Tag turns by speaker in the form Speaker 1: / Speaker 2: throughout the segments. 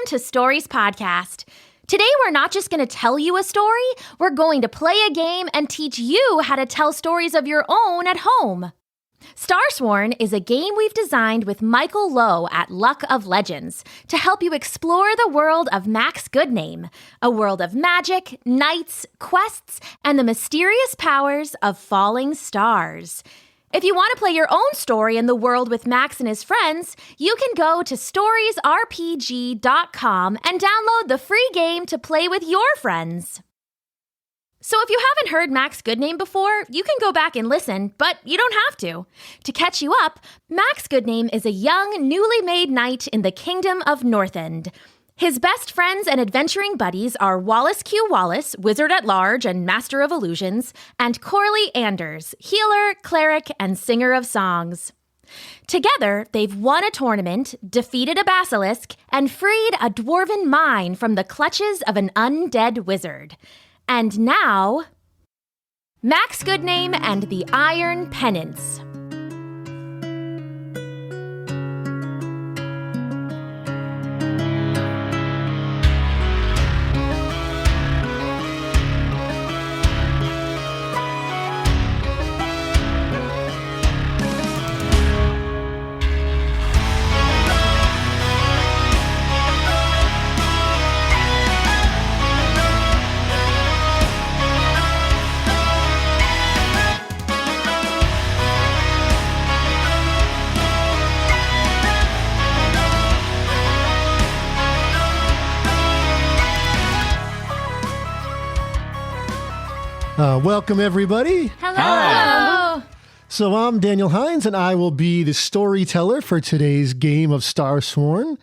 Speaker 1: to Stories Podcast. Today we're not just going to tell you a story, we're going to play a game and teach you how to tell stories of your own at home. Starsworn is a game we've designed with Michael Lowe at Luck of Legends to help you explore the world of Max Goodname, a world of magic, knights, quests, and the mysterious powers of falling stars. If you want to play your own story in the world with Max and his friends, you can go to storiesrpg.com and download the free game to play with your friends. So if you haven't heard Max Goodname before, you can go back and listen, but you don't have to. To catch you up, Max Goodname is a young, newly made knight in the Kingdom of Northend. His best friends and adventuring buddies are Wallace Q. Wallace, Wizard at Large and Master of Illusions, and Corley Anders, healer, cleric, and singer of songs. Together, they've won a tournament, defeated a basilisk, and freed a dwarven mine from the clutches of an undead wizard. And now, Max Goodname and the Iron Penance.
Speaker 2: Welcome, everybody.
Speaker 1: Hello.
Speaker 2: So I'm Daniel Hinds, and I will be the storyteller for today's game of Starsworn.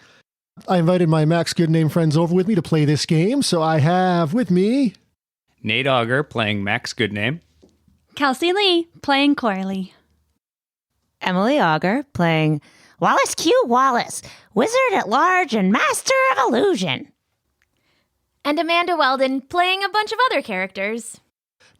Speaker 2: I invited my Max Goodname friends over with me to play this game, so I have with me
Speaker 3: Nate Auger playing Max Goodname.
Speaker 4: Kelsie Lee playing Corley.
Speaker 5: Emily Auger playing Wallace Q. Wallace, Wizard at Large and Master of Illusion.
Speaker 1: And Amanda Weldon playing a bunch of other characters.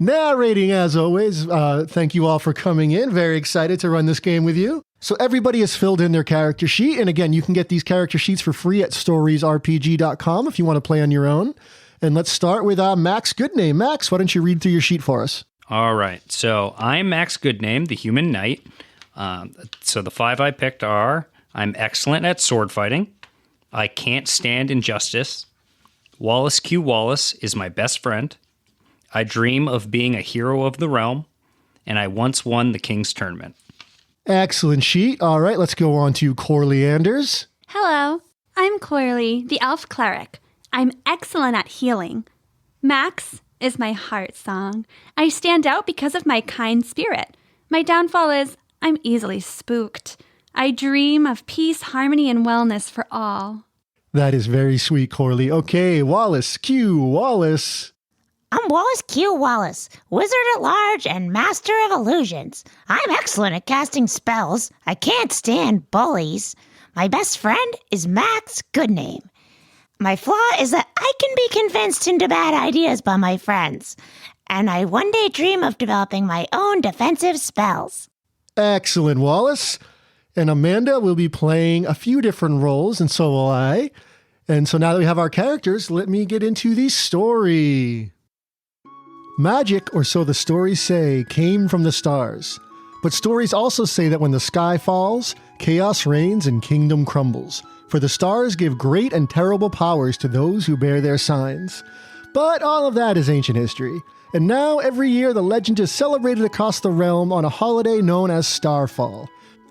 Speaker 2: narrating, as always. Thank you all for coming in. Very excited to run this game with you. So everybody has filled in their character sheet. And again, you can get these character sheets for free at storiesrpg.com if you want to play on your own. And let's start with Max Goodname. Max, why don't you read through your sheet for us?
Speaker 3: All right. So I'm Max Goodname, the human knight. So the 5 I picked are, I'm excellent at sword fighting. I can't stand injustice. Wallace Q. Wallace is my best friend. I dream of being a hero of the realm. And I once won the King's Tournament.
Speaker 2: Excellent sheet. All right, let's go on to Corley Anders.
Speaker 4: Hello, I'm Corley, the elf cleric. I'm excellent at healing. Max is my heart song. I stand out because of my kind spirit. My downfall is I'm easily spooked. I dream of peace, harmony, and wellness for all.
Speaker 2: That is very sweet, Corley. Okay, Wallace Q. Wallace.
Speaker 5: I'm Wallace Q. Wallace, Wizard at Large and Master of Illusions. I'm excellent at casting spells. I can't stand bullies. My best friend is Max Goodname. My flaw is that I can be convinced into bad ideas by my friends. And I one day dream of developing my own defensive spells.
Speaker 2: Excellent, Wallace. And Amanda will be playing a few different roles, and so will I. And so now that we have our characters, let me get into the story. Magic, or so the stories say, came from the stars. But stories also say that when the sky falls, chaos reigns and kingdom crumbles. For the stars give great and terrible powers to those who bear their signs. But all of that is ancient history. And now, every year, the legend is celebrated across the realm on a holiday known as Starfall.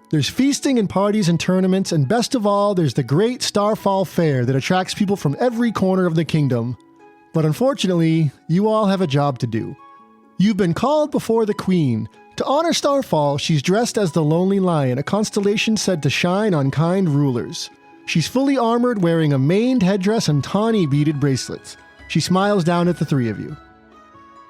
Speaker 2: There's feasting and parties and tournaments, and best of all, there's the great Starfall Fair that attracts people from every corner of the kingdom. But unfortunately, you all have a job to do. You've been called before the Queen. To honor Starfall, she's dressed as the Lonely Lion, a constellation said to shine on kind rulers. She's fully armored, wearing a maned headdress and tawny beaded bracelets. She smiles down at the three of you.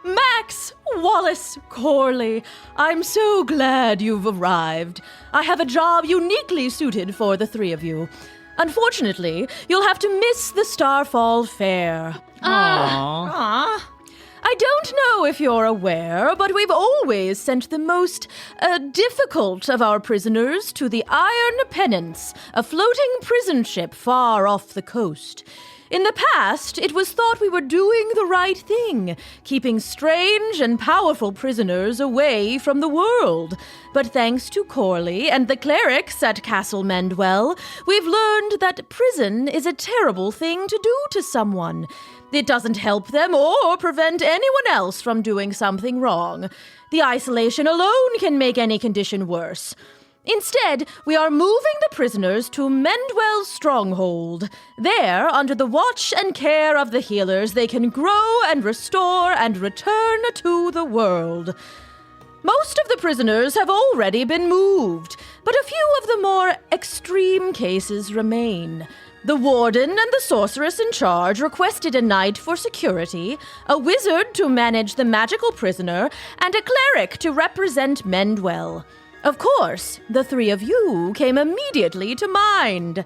Speaker 6: Max, Wallace, Corley, I'm so glad you've arrived. I have a job uniquely suited for the three of you. Unfortunately, you'll have to miss the Starfall Fair.
Speaker 3: Aww.
Speaker 6: I don't know if you're aware, but we've always sent the most difficult of our prisoners to the Iron Penance, a floating prison ship far off the coast. In the past, it was thought we were doing the right thing, keeping strange and powerful prisoners away from the world. But thanks to Corley and the clerics at Castle Mendwell, we've learned that prison is a terrible thing to do to someone. It doesn't help them or prevent anyone else from doing something wrong. The isolation alone can make any condition worse. Instead, we are moving the prisoners to Mendwell's stronghold. There, under the watch and care of the healers, they can grow and restore and return to the world. Most of the prisoners have already been moved, but a few of the more extreme cases remain. The warden and the sorceress in charge requested a knight for security, a wizard to manage the magical prisoner, and a cleric to represent Mendwell. Of course, the three of you came immediately to mind.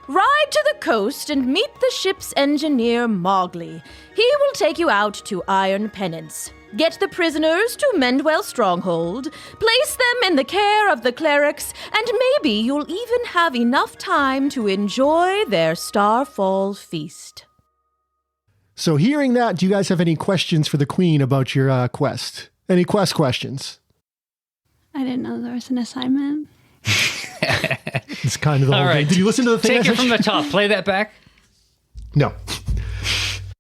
Speaker 6: Ride to the coast and meet the ship's engineer, Mowgli. He will take you out to Iron Penance. Get the prisoners to Mendwell Stronghold, place them in the care of the clerics, and maybe you'll even have enough time to enjoy their Starfall feast.
Speaker 2: So hearing that, do you guys have any questions for the Queen about your quest? Any questions?
Speaker 4: I didn't know there was an assignment.
Speaker 2: It's kind of the whole
Speaker 3: All right.
Speaker 2: thing. Did you listen to the thing?
Speaker 3: Take it from the top. Play that back.
Speaker 2: No.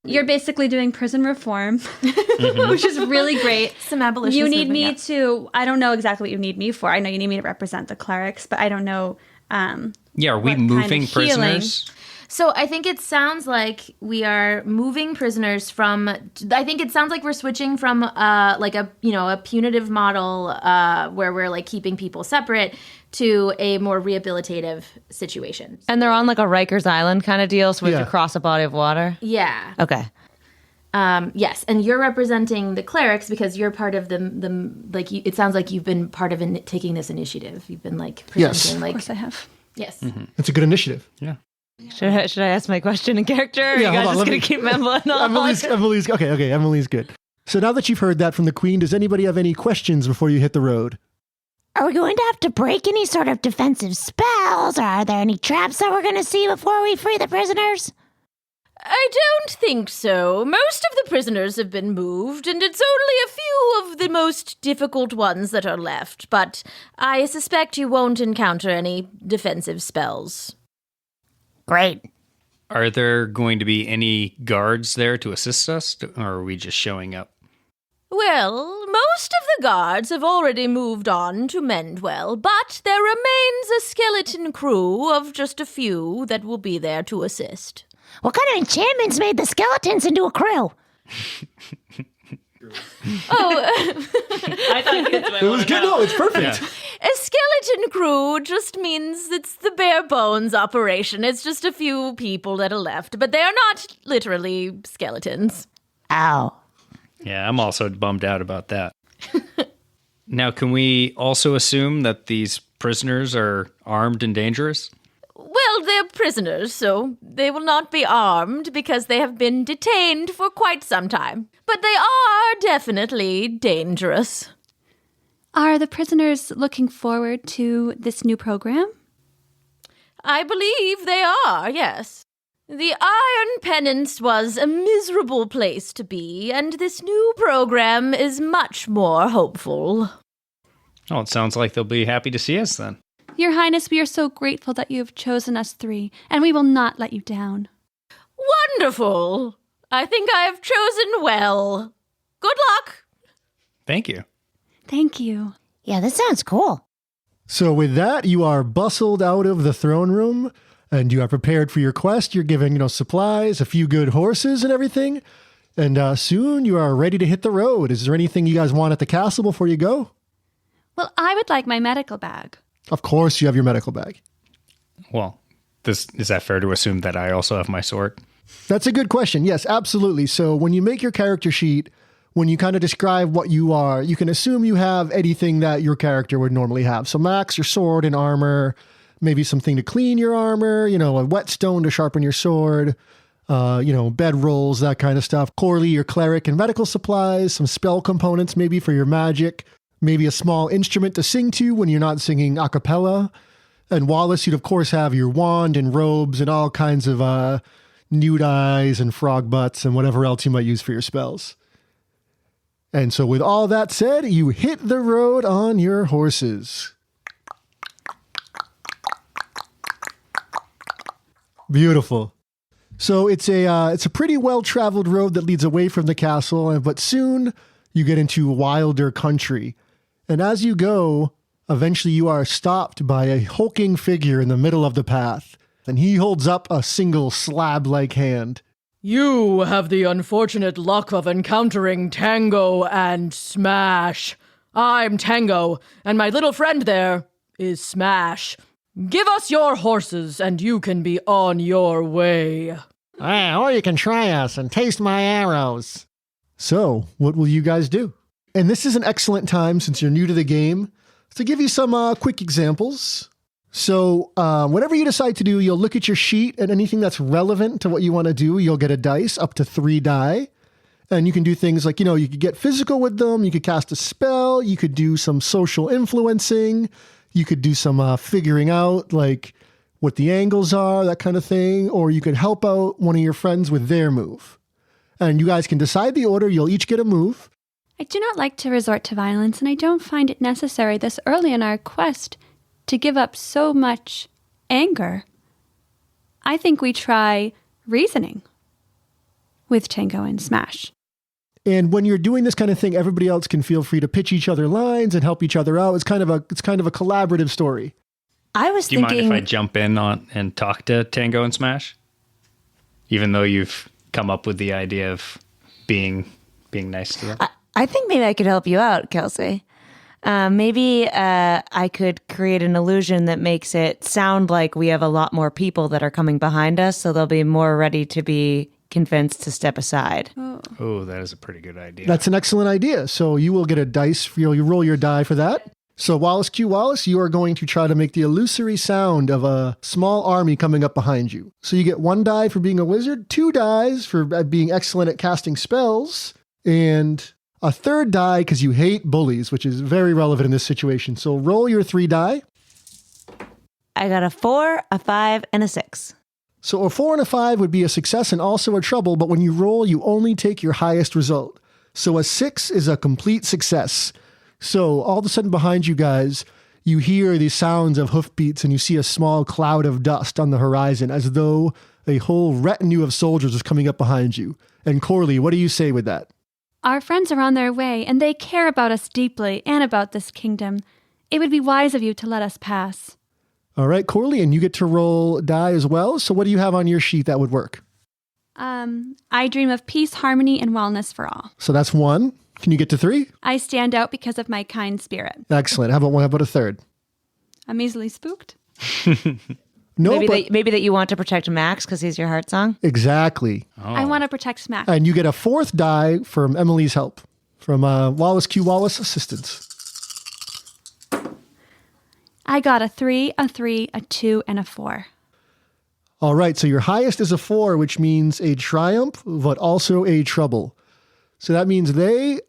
Speaker 4: You're basically doing prison reform, which is really great.
Speaker 1: Some abolition.
Speaker 4: You need me to, I don't know exactly what you need me for. I know you need me to represent the clerics, but I don't know.
Speaker 3: Yeah, are we
Speaker 4: what kind
Speaker 3: moving
Speaker 4: of healing.
Speaker 3: prisoners?
Speaker 1: So I think it sounds like we are moving prisoners from. I think it sounds like we're switching from like a punitive model where we're like keeping people separate to a more rehabilitative situation.
Speaker 7: And they're on like a Rikers Island kind of deal, so we have to cross a body of water.
Speaker 1: Yeah.
Speaker 7: Okay.
Speaker 1: Yes, and you're representing the clerics because you're part of the like. It sounds like you've been part of taking this initiative. You've been like presenting,
Speaker 2: Yes.
Speaker 1: like.
Speaker 4: Of course I have.
Speaker 1: Yes.
Speaker 3: Mm-hmm.
Speaker 2: It's a good initiative.
Speaker 3: Yeah.
Speaker 7: Should I ask my question in character? Or are you
Speaker 2: hold
Speaker 7: guys
Speaker 2: on,
Speaker 7: just
Speaker 2: let
Speaker 7: going
Speaker 2: me-
Speaker 7: to keep mumbling on?
Speaker 2: Emily's okay. Emily's good. So now that you've heard that from the Queen, does anybody have any questions before you hit the road?
Speaker 5: Are we going to have to break any sort of defensive spells, or are there any traps that we're going to see before we free the prisoners?
Speaker 6: I don't think so. Most of the prisoners have been moved, and it's only a few of the most difficult ones that are left, but I suspect you won't encounter any defensive spells.
Speaker 5: Great.
Speaker 3: Are there going to be any guards there to assist us, or are we just showing up?
Speaker 6: Well, most of the guards have already moved on to Mendwell, but there remains a skeleton crew of just a few that will be there to assist.
Speaker 5: What kind of enchantments made the skeletons into a crew?
Speaker 7: I thought kids might
Speaker 2: It was good. No, it's perfect.
Speaker 3: Yeah.
Speaker 6: A skeleton crew just means it's the bare bones operation. It's just a few people that are left, but they are not literally skeletons.
Speaker 5: Oh.
Speaker 3: Yeah, I'm also bummed out about that. Now, can we also assume that these prisoners are armed and dangerous?
Speaker 6: Well, they're prisoners, so they will not be armed because they have been detained for quite some time. But they are definitely dangerous.
Speaker 4: Are the prisoners looking forward to this new program?
Speaker 6: I believe they are, yes. The Iron Penance was a miserable place to be, and this new program is much more hopeful.
Speaker 3: Oh, it sounds like they'll be happy to see us then.
Speaker 4: Your Highness, we are so grateful that you have chosen us three, and we will not let you down.
Speaker 6: Wonderful! I think I have chosen well. Good luck!
Speaker 3: Thank you.
Speaker 4: Thank you.
Speaker 5: Yeah, this sounds cool.
Speaker 2: So with that, you are bustled out of the throne room and you are prepared for your quest. You're given, supplies, a few good horses and everything. And soon you are ready to hit the road. Is there anything you guys want at the castle before you go?
Speaker 4: Well, I would like my medical bag.
Speaker 2: Of course, you have your medical bag.
Speaker 3: Well, is that fair to assume that I also have my sword?
Speaker 2: That's a good question. Yes, absolutely. So when you make your character sheet, when you kind of describe what you are, you can assume you have anything that your character would normally have. So Max, your sword and armor, maybe something to clean your armor, a whetstone to sharpen your sword, bed rolls, that kind of stuff. Corley, your cleric and medical supplies, some spell components maybe for your magic, maybe a small instrument to sing to when you're not singing a cappella. And Wallace, you'd of course have your wand and robes and all kinds of nude eyes and frog butts and whatever else you might use for your spells. And so with all that said, you hit the road on your horses. Beautiful. So it's a pretty well-traveled road that leads away from the castle, but soon you get into wilder country. And as you go, eventually you are stopped by a hulking figure in the middle of the path, and he holds up a single slab-like hand.
Speaker 6: You have the unfortunate luck of encountering Tango and Smash. I'm Tango, and my little friend there is Smash. Give us your horses, and you can be on your way.
Speaker 2: Or you can try us and taste my arrows. So, what will you guys do? And this is an excellent time, since you're new to the game, to give you some quick examples. So, whatever you decide to do, you'll look at your sheet, and anything that's relevant to what you want to do, you'll get a dice, up to 3 die. And you can do things like, you could get physical with them, you could cast a spell, you could do some social influencing, you could do some figuring out, like what the angles are, that kind of thing, or you could help out one of your friends with their move. And you guys can decide the order, you'll each get a move.
Speaker 4: I do not like to resort to violence, and I don't find it necessary this early in our quest to give up so much anger. I think we try reasoning with Tango and Smash.
Speaker 2: And when you're doing this kind of thing, everybody else can feel free to pitch each other lines and help each other out. It's kind of a collaborative story.
Speaker 7: I was
Speaker 3: Do you
Speaker 7: thinking.
Speaker 3: mind if I jump in on and talk to Tango and Smash? Even though you've come up with the idea of being nice to them.
Speaker 7: I think maybe I could help you out, Kelsie. Maybe I could create an illusion that makes it sound like we have a lot more people that are coming behind us, so they'll be more ready to be convinced to step aside.
Speaker 3: Oh, that is a pretty good idea.
Speaker 2: That's an excellent idea. So you will get a dice, you roll your die for that. So Wallace Q. Wallace, you are going to try to make the illusory sound of a small army coming up behind you. So you get 1 die for being a wizard, 2 dies for being excellent at casting spells, and a 3rd die because you hate bullies, which is very relevant in this situation. So roll your 3 die.
Speaker 7: I got a 4, a 5, and a 6.
Speaker 2: So a 4 and a 5 would be a success and also a trouble, but when you roll, you only take your highest result. So a 6 is a complete success. So all of a sudden behind you guys, you hear these sounds of hoofbeats and you see a small cloud of dust on the horizon as though a whole retinue of soldiers is coming up behind you. And Corley, what do you say with that?
Speaker 4: Our friends are on their way, and they care about us deeply and about this kingdom. It would be wise of you to let us pass.
Speaker 2: All right, Corley, and you get to roll die as well. So what do you have on your sheet that would work?
Speaker 4: I dream of peace, harmony, and wellness for all.
Speaker 2: So that's 1. Can you get to 3?
Speaker 4: I stand out because of my kind spirit.
Speaker 2: Excellent. How about a 3rd?
Speaker 4: I'm easily spooked.
Speaker 2: No,
Speaker 7: Maybe that you want to protect Max because he's your heart song?
Speaker 2: Exactly.
Speaker 4: I want to protect Smash.
Speaker 2: And you get a 4th die from Emily's help, from Wallace Q. Wallace Assistance.
Speaker 4: I got a 3, a 3, a 2, and a 4.
Speaker 2: All right, so your highest is a 4, which means a triumph, but also a trouble. So that means they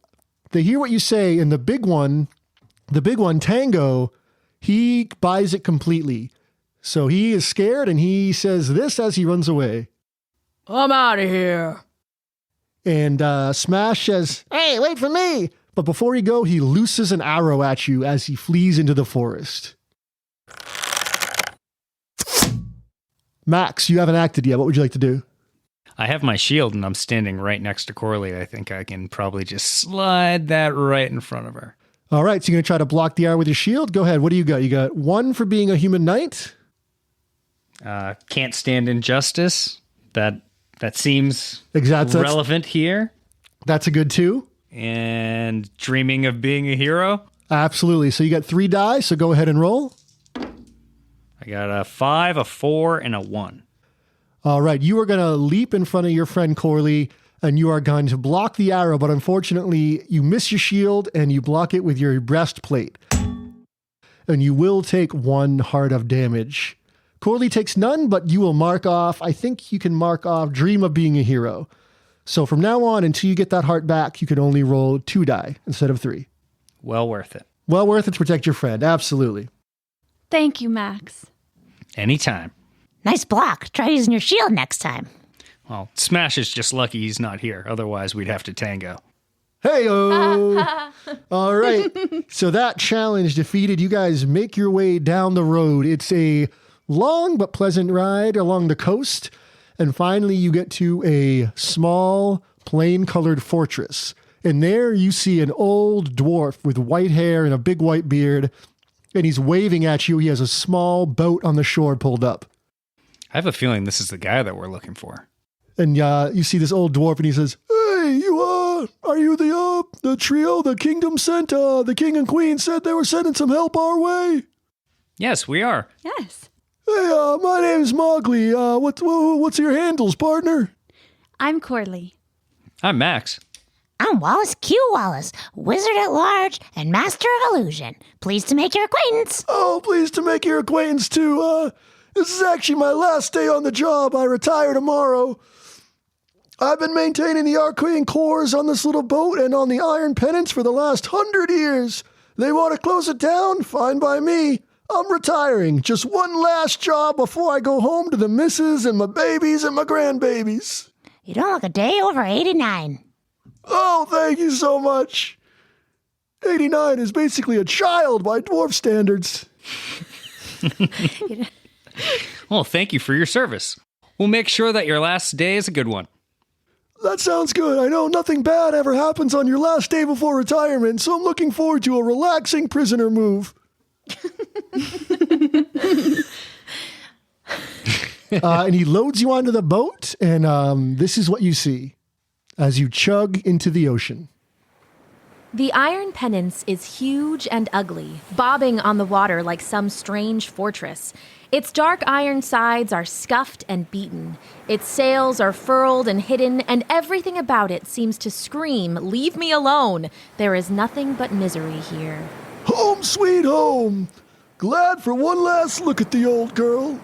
Speaker 2: hear what you say, and the big one, Tango, he buys it completely. So he is scared, and he says this as he runs away.
Speaker 6: I'm out of here.
Speaker 2: And Smash says, "Hey, wait for me!" But before he go, he looses an arrow at you as he flees into the forest. Max, you haven't acted yet. What would you like to do?
Speaker 3: I have my shield and I'm standing right next to Corley. I think I can probably just slide that right in front of her.
Speaker 2: All right, so you're going to try to block the arrow with your shield? Go ahead. What do you got? You got 1 for being a human knight?
Speaker 3: Can't stand injustice. That seems
Speaker 2: Exactly.
Speaker 3: relevant here.
Speaker 2: That's a good 2.
Speaker 3: And dreaming of being a hero.
Speaker 2: Absolutely. So you got 3 die, so go ahead and roll.
Speaker 3: I got a 5, a 4, and a 1.
Speaker 2: All right, you are going to leap in front of your friend Corley, and you are going to block the arrow, but unfortunately, you miss your shield, and you block it with your breastplate. And you will take 1 heart of damage. Corley takes none, but you will mark off, I think you can mark off dream of being a hero. So from now on, until you get that heart back, you can only roll 2 die instead of 3.
Speaker 3: Well worth it.
Speaker 2: Well worth it to protect your friend. Absolutely.
Speaker 4: Thank you, Max.
Speaker 3: Anytime.
Speaker 5: Nice block. Try using your shield next time.
Speaker 3: Well, Smash is just lucky he's not here. Otherwise, we'd have to tango.
Speaker 2: Hey-o! All right. So that challenge defeated. You guys make your way down the road. It's a long but pleasant ride along the coast. And finally, you get to a small, plain-colored fortress. And there you see an old dwarf with white hair and a big white beard. And he's waving at you. He has a small boat on the shore pulled up.
Speaker 3: I have a feeling this is the guy that we're looking for.
Speaker 2: And you see this old dwarf, and he says, "Hey, are you the trio the kingdom sent? The king and queen said they were sending some help our way."
Speaker 3: Yes, we are.
Speaker 4: Yes.
Speaker 2: "Hey, my name's Mowgli. What's your handles, partner?"
Speaker 4: I'm Corley.
Speaker 3: I'm Max.
Speaker 5: I'm Wallace Q. Wallace, wizard at large and master of illusion. Pleased to make your acquaintance.
Speaker 2: "Oh, pleased to make your acquaintance, too. This is actually my last day on the job. I retire tomorrow. I've been maintaining the arcane cores on this little boat and on the Iron Penance for the last 100 years. They want to close it down? Fine by me. I'm retiring. Just one last job before I go home to the missus and my babies and my grandbabies."
Speaker 5: You don't look a day over 89.
Speaker 2: "Oh, thank you so much. 89 is basically a child by dwarf standards."
Speaker 3: Well, thank you for your service. We'll make sure that your last day is a good one.
Speaker 2: "That sounds good. I know nothing bad ever happens on your last day before retirement, so I'm looking forward to a relaxing prisoner move." And he loads you onto the boat, and this is what you see as you chug into the ocean.
Speaker 1: The Iron Penance is huge and ugly, bobbing on the water like some strange fortress. Its dark iron sides are scuffed and beaten. Its sails are furled and hidden, and everything about it seems to scream, "Leave me alone! There is nothing but misery here."
Speaker 2: Home sweet home. Glad for one last look at the old girl.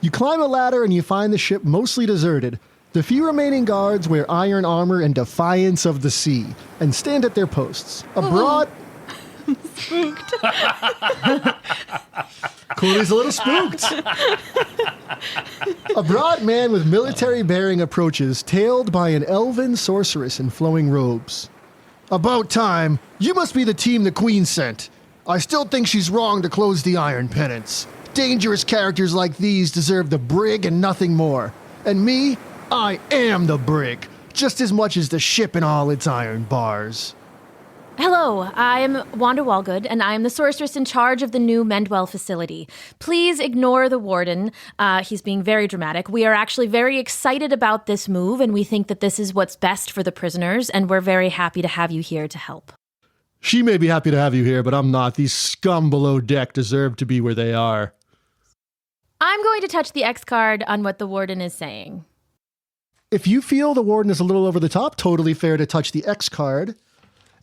Speaker 2: You climb a ladder and you find the ship mostly deserted. The few remaining guards wear iron armor in defiance of the sea and stand at their posts. Abroad...
Speaker 4: Spooked.
Speaker 2: Cooley's a little spooked. A broad man with military bearing approaches, tailed by an elven sorceress in flowing robes. "About time. You must be the team the Queen sent. I still think she's wrong to close the Iron Penance. Dangerous characters like these deserve the brig and nothing more. And me, I am the brig, just as much as the ship and all its iron bars."
Speaker 1: Hello, I'm Wanda Walgood, and I am the sorceress in charge of the new Mendwell facility. Please ignore the warden. He's being very dramatic. We are actually very excited about this move, and we think that this is what's best for the prisoners, and we're very happy to have you here to help.
Speaker 2: She may be happy to have you here, but I'm not. These scum below deck deserve to be where they are.
Speaker 1: I'm going to touch the X card on what the warden is saying.
Speaker 2: If you feel the warden is a little over the top, totally fair to touch the X card.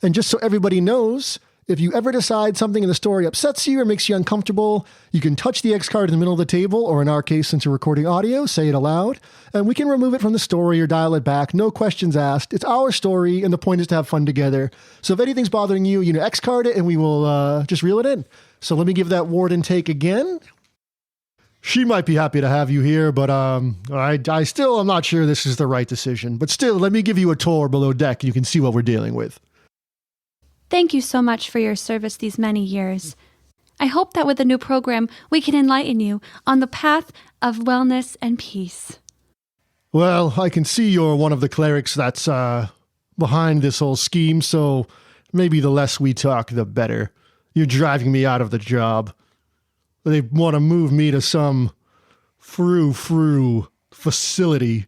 Speaker 2: And just so everybody knows, if you ever decide something in the story upsets you or makes you uncomfortable, you can touch the X card in the middle of the table, or in our case, since we're recording audio, say it aloud, and we can remove it from the story or dial it back. No questions asked. It's our story, and the point is to have fun together. So if anything's bothering you, X card it, and we will just reel it in. So let me give that warden take again. She might be happy to have you here, but I still am not sure this is the right decision. But still, let me give you a tour below deck, and you can see what we're dealing with.
Speaker 4: Thank you so much for your service these many years. I hope that with the new program, we can enlighten you on the path of wellness and peace.
Speaker 2: Well, I can see you're one of the clerics that's behind this whole scheme, so maybe the less we talk, the better. You're driving me out of the job. They want to move me to some frou-frou facility,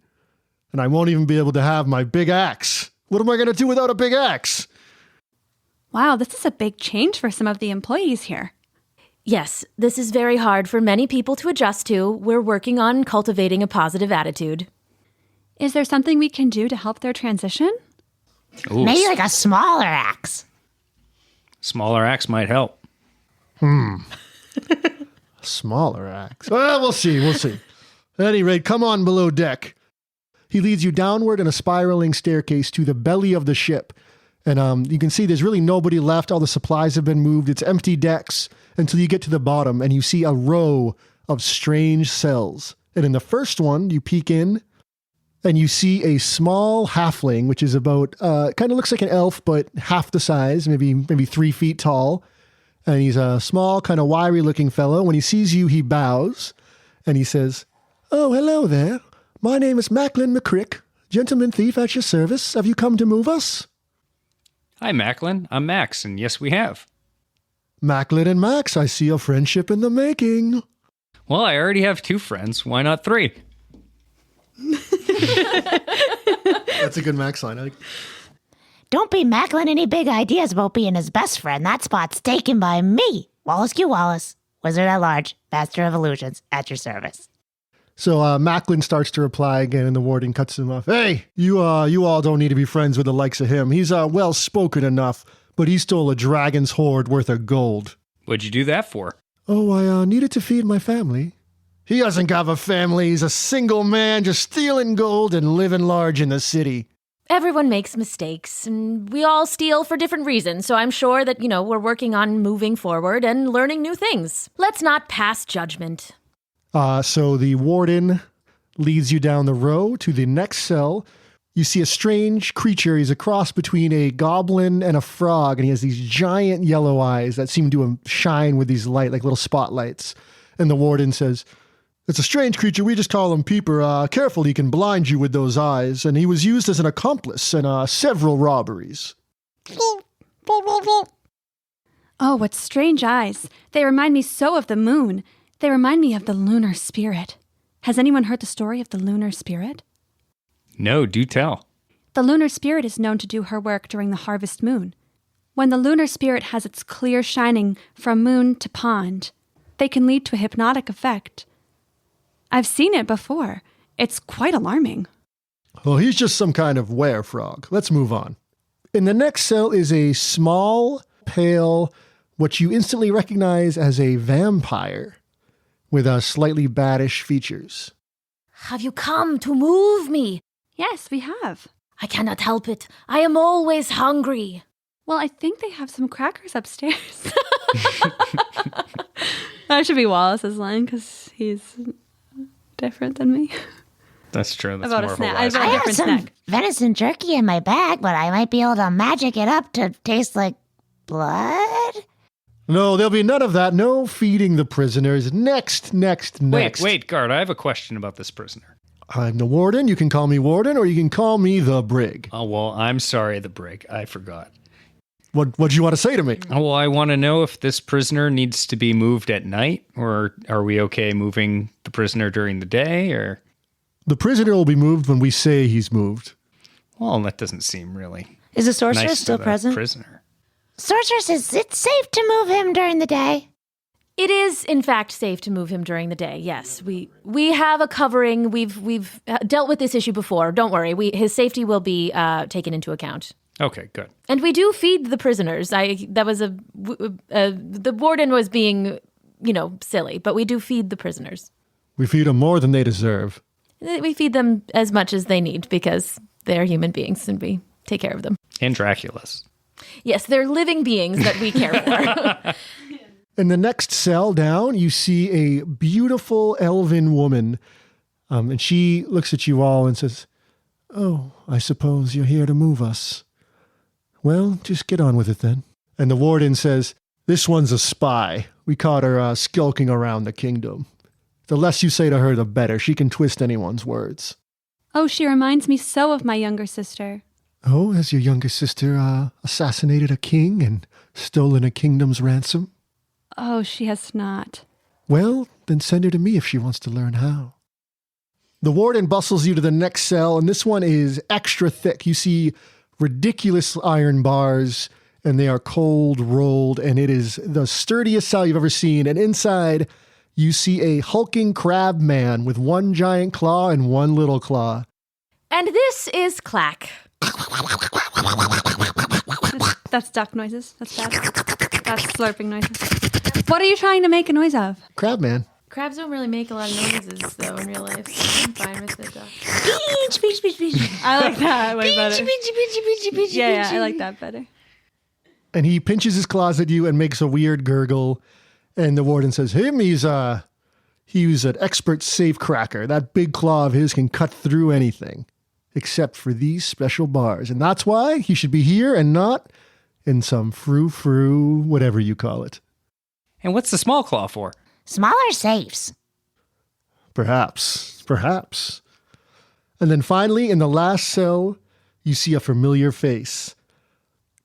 Speaker 2: and I won't even be able to have my big axe. What am I going to do without a big axe?
Speaker 4: Wow, this is a big change for some of the employees here.
Speaker 1: Yes, this is very hard for many people to adjust to. We're working on cultivating a positive attitude.
Speaker 4: Is there something we can do to help their transition?
Speaker 3: Ooh,
Speaker 5: Maybe like a smaller axe.
Speaker 3: smaller axe might help.
Speaker 2: smaller axe. Well, we'll see. At any rate, come on below deck. He leads you downward in a spiraling staircase to the belly of the ship. And you can see there's really nobody left. All the supplies have been moved. It's empty decks until you get to the bottom and you see a row of strange cells. And in the first one, you peek in and you see a small halfling, which is about, kind of looks like an elf, but half the size, maybe 3 feet tall. And he's a small, kind of wiry looking fellow. When he sees you, he bows and he says, "Oh, hello there. My name is Macklin McCrick, gentleman thief at your service. Have you come to move us?"
Speaker 3: Hi, Macklin. I'm Max, and yes, we have.
Speaker 2: Macklin and Max, I see a friendship in the making.
Speaker 3: Well, I already have 2 friends. Why not 3?
Speaker 2: That's a good Max line.
Speaker 5: Don't be Macklin any big ideas about being his best friend. That spot's taken by me, Wallace Q. Wallace, Wizard at Large, Master of Illusions, at your service.
Speaker 2: So Macklin starts to reply again, and the warden cuts him off. "Hey, you all don't need to be friends with the likes of him. He's well-spoken enough, but he stole a dragon's hoard worth of gold."
Speaker 3: What'd you do that for?
Speaker 2: "Oh, I needed to feed my family." "He doesn't have a family. He's a single man just stealing gold and living large in the city."
Speaker 1: Everyone makes mistakes, and we all steal for different reasons, so I'm sure that, we're working on moving forward and learning new things. Let's not pass judgment.
Speaker 2: So the warden leads you down the row to the next cell. You see a strange creature. He's a cross between a goblin and a frog, and he has these giant yellow eyes that seem to shine with these light, like little spotlights. And the warden says, "It's a strange creature. We just call him Peeper. Careful, he can blind you with those eyes. And he was used as an accomplice in several robberies."
Speaker 4: Oh, what strange eyes. They remind me so of the moon. They remind me of the lunar spirit. Has anyone heard the story of the lunar spirit?
Speaker 3: No, do tell.
Speaker 4: The lunar spirit is known to do her work during the harvest moon. When the lunar spirit has its clear shining from moon to pond, they can lead to a hypnotic effect. I've seen it before. It's quite alarming.
Speaker 2: Well, he's just some kind of were-frog. Let's move on. In the next cell is a small, pale, what you instantly recognize as a vampire with slightly baddish features.
Speaker 1: Have you come to move me?
Speaker 4: Yes, we have.
Speaker 1: I cannot help it. I am always hungry.
Speaker 4: Well, I think they have some crackers upstairs. That should be Wallace's line because he's different than me.
Speaker 3: That's true. That's
Speaker 4: About
Speaker 3: more
Speaker 4: a
Speaker 3: of a
Speaker 4: snack.
Speaker 3: wise
Speaker 5: I
Speaker 3: guy.
Speaker 5: have some
Speaker 4: snack.
Speaker 5: venison jerky in my bag, but I might be able to magic it up to taste like blood.
Speaker 2: No, there'll be none of that. No feeding the prisoners. Next.
Speaker 3: Wait, guard. I have a question about this prisoner.
Speaker 2: I'm the warden. You can call me warden, or you can call me the brig.
Speaker 3: Oh, well, I'm sorry, the brig. I forgot.
Speaker 2: What'd you want to say to me?
Speaker 3: Oh, well, I want to know if this prisoner needs to be moved at night, or are we okay moving the prisoner during the day, or...
Speaker 2: The prisoner will be moved when we say he's moved.
Speaker 3: Well, that doesn't seem really
Speaker 7: Is the sorceress
Speaker 3: nice
Speaker 7: still
Speaker 3: to the
Speaker 7: present?
Speaker 3: prisoner.
Speaker 5: Sorceress, is it safe to move him during the day?
Speaker 1: It is, in fact, safe to move him during the day. Yes, we have a covering. We've dealt with this issue before. Don't worry. His safety will be taken into account.
Speaker 3: Okay, good.
Speaker 1: And we do feed the prisoners. The warden was being, silly, but we do feed the prisoners.
Speaker 2: We feed them more than they deserve.
Speaker 1: We feed them as much as they need because they're human beings and we take care of them.
Speaker 3: And Dracula's.
Speaker 1: Yes, they're living beings that we care for.
Speaker 2: In the next cell down, you see a beautiful elven woman. And she looks at you all and says, "Oh, I suppose you're here to move us. Well, just get on with it then." And the warden says, "This one's a spy. We caught her skulking around the kingdom. The less you say to her, the better. She can twist anyone's words."
Speaker 4: Oh, she reminds me so of my younger sister.
Speaker 2: "Oh, has your younger sister assassinated a king and stolen a kingdom's ransom?"
Speaker 4: Oh, she has not.
Speaker 2: "Well, then send her to me if she wants to learn how." The warden bustles you to the next cell, and this one is extra thick. You see ridiculous iron bars, and they are cold rolled, and it is the sturdiest cell you've ever seen. And inside, you see a hulking crab man with one giant claw and one little claw.
Speaker 1: And this is Clack.
Speaker 4: That's duck noises. That's bad. That's slurping noises. What are you trying to make a noise of?
Speaker 2: Crabman.
Speaker 6: Crabs don't really make a lot of noises, though, in real life. So I'm fine with it, though.
Speaker 4: I like that way better. Yeah, I like that better.
Speaker 2: And he pinches his claws at you and makes a weird gurgle. And the warden says, he's an expert safe cracker. That big claw of his can cut through anything, except for these special bars. And that's why he should be here and not in some frou-frou, whatever you call it.
Speaker 3: And what's the small claw for?
Speaker 5: Smaller safes.
Speaker 2: Perhaps. And then finally, in the last cell, you see a familiar face.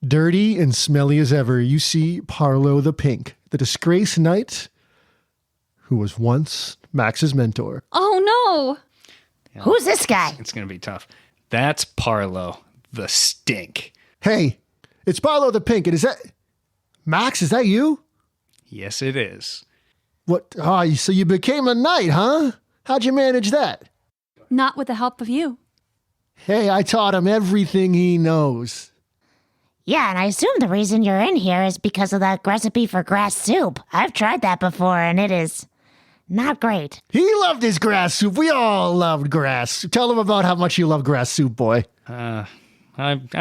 Speaker 2: Dirty and smelly as ever, you see Parlo the Pink, the disgraced knight who was once Max's mentor.
Speaker 4: Oh,
Speaker 3: Yeah,
Speaker 5: Who's this guy?
Speaker 3: It's going to be tough. That's Parlo, the stink.
Speaker 2: Hey, it's Parlo the Pink, and is that... Max, is that you?
Speaker 3: Yes, it is.
Speaker 2: What? Oh, so you became a knight, huh? How'd you manage that?
Speaker 4: no. Not with the help of you.
Speaker 2: Hey, I taught him everything he knows.
Speaker 5: Yeah, and I assume the reason you're in here is because of that recipe for grass soup. I've tried that before, and it is not great.
Speaker 2: He loved his grass soup. We all loved grass. Tell him about how much you love grass soup, boy.
Speaker 3: I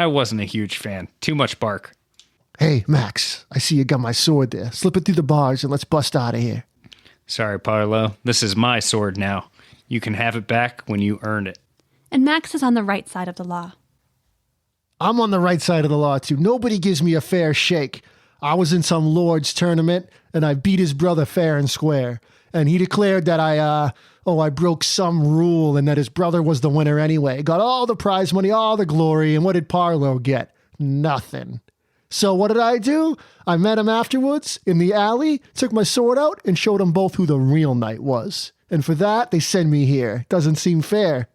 Speaker 3: wasn't a huge fan. Too much bark.
Speaker 2: Hey, Max, I see you got my sword there. Slip it through the bars and let's bust out of here.
Speaker 3: Sorry, Parlo. This is my sword now. You can have it back when you earn it.
Speaker 4: And Max is on the right side of the law.
Speaker 2: I'm on the right side of the law, too. Nobody gives me a fair shake. I was in some lord's tournament, and I beat his brother fair and square. And he declared that I broke some rule and that his brother was the winner anyway. Got all the prize money, all the glory, and what did Parlo get? Nothing. So what did I do? I met him afterwards in the alley, took my sword out, and showed them both who the real knight was. And for that, they send me here. Doesn't seem fair.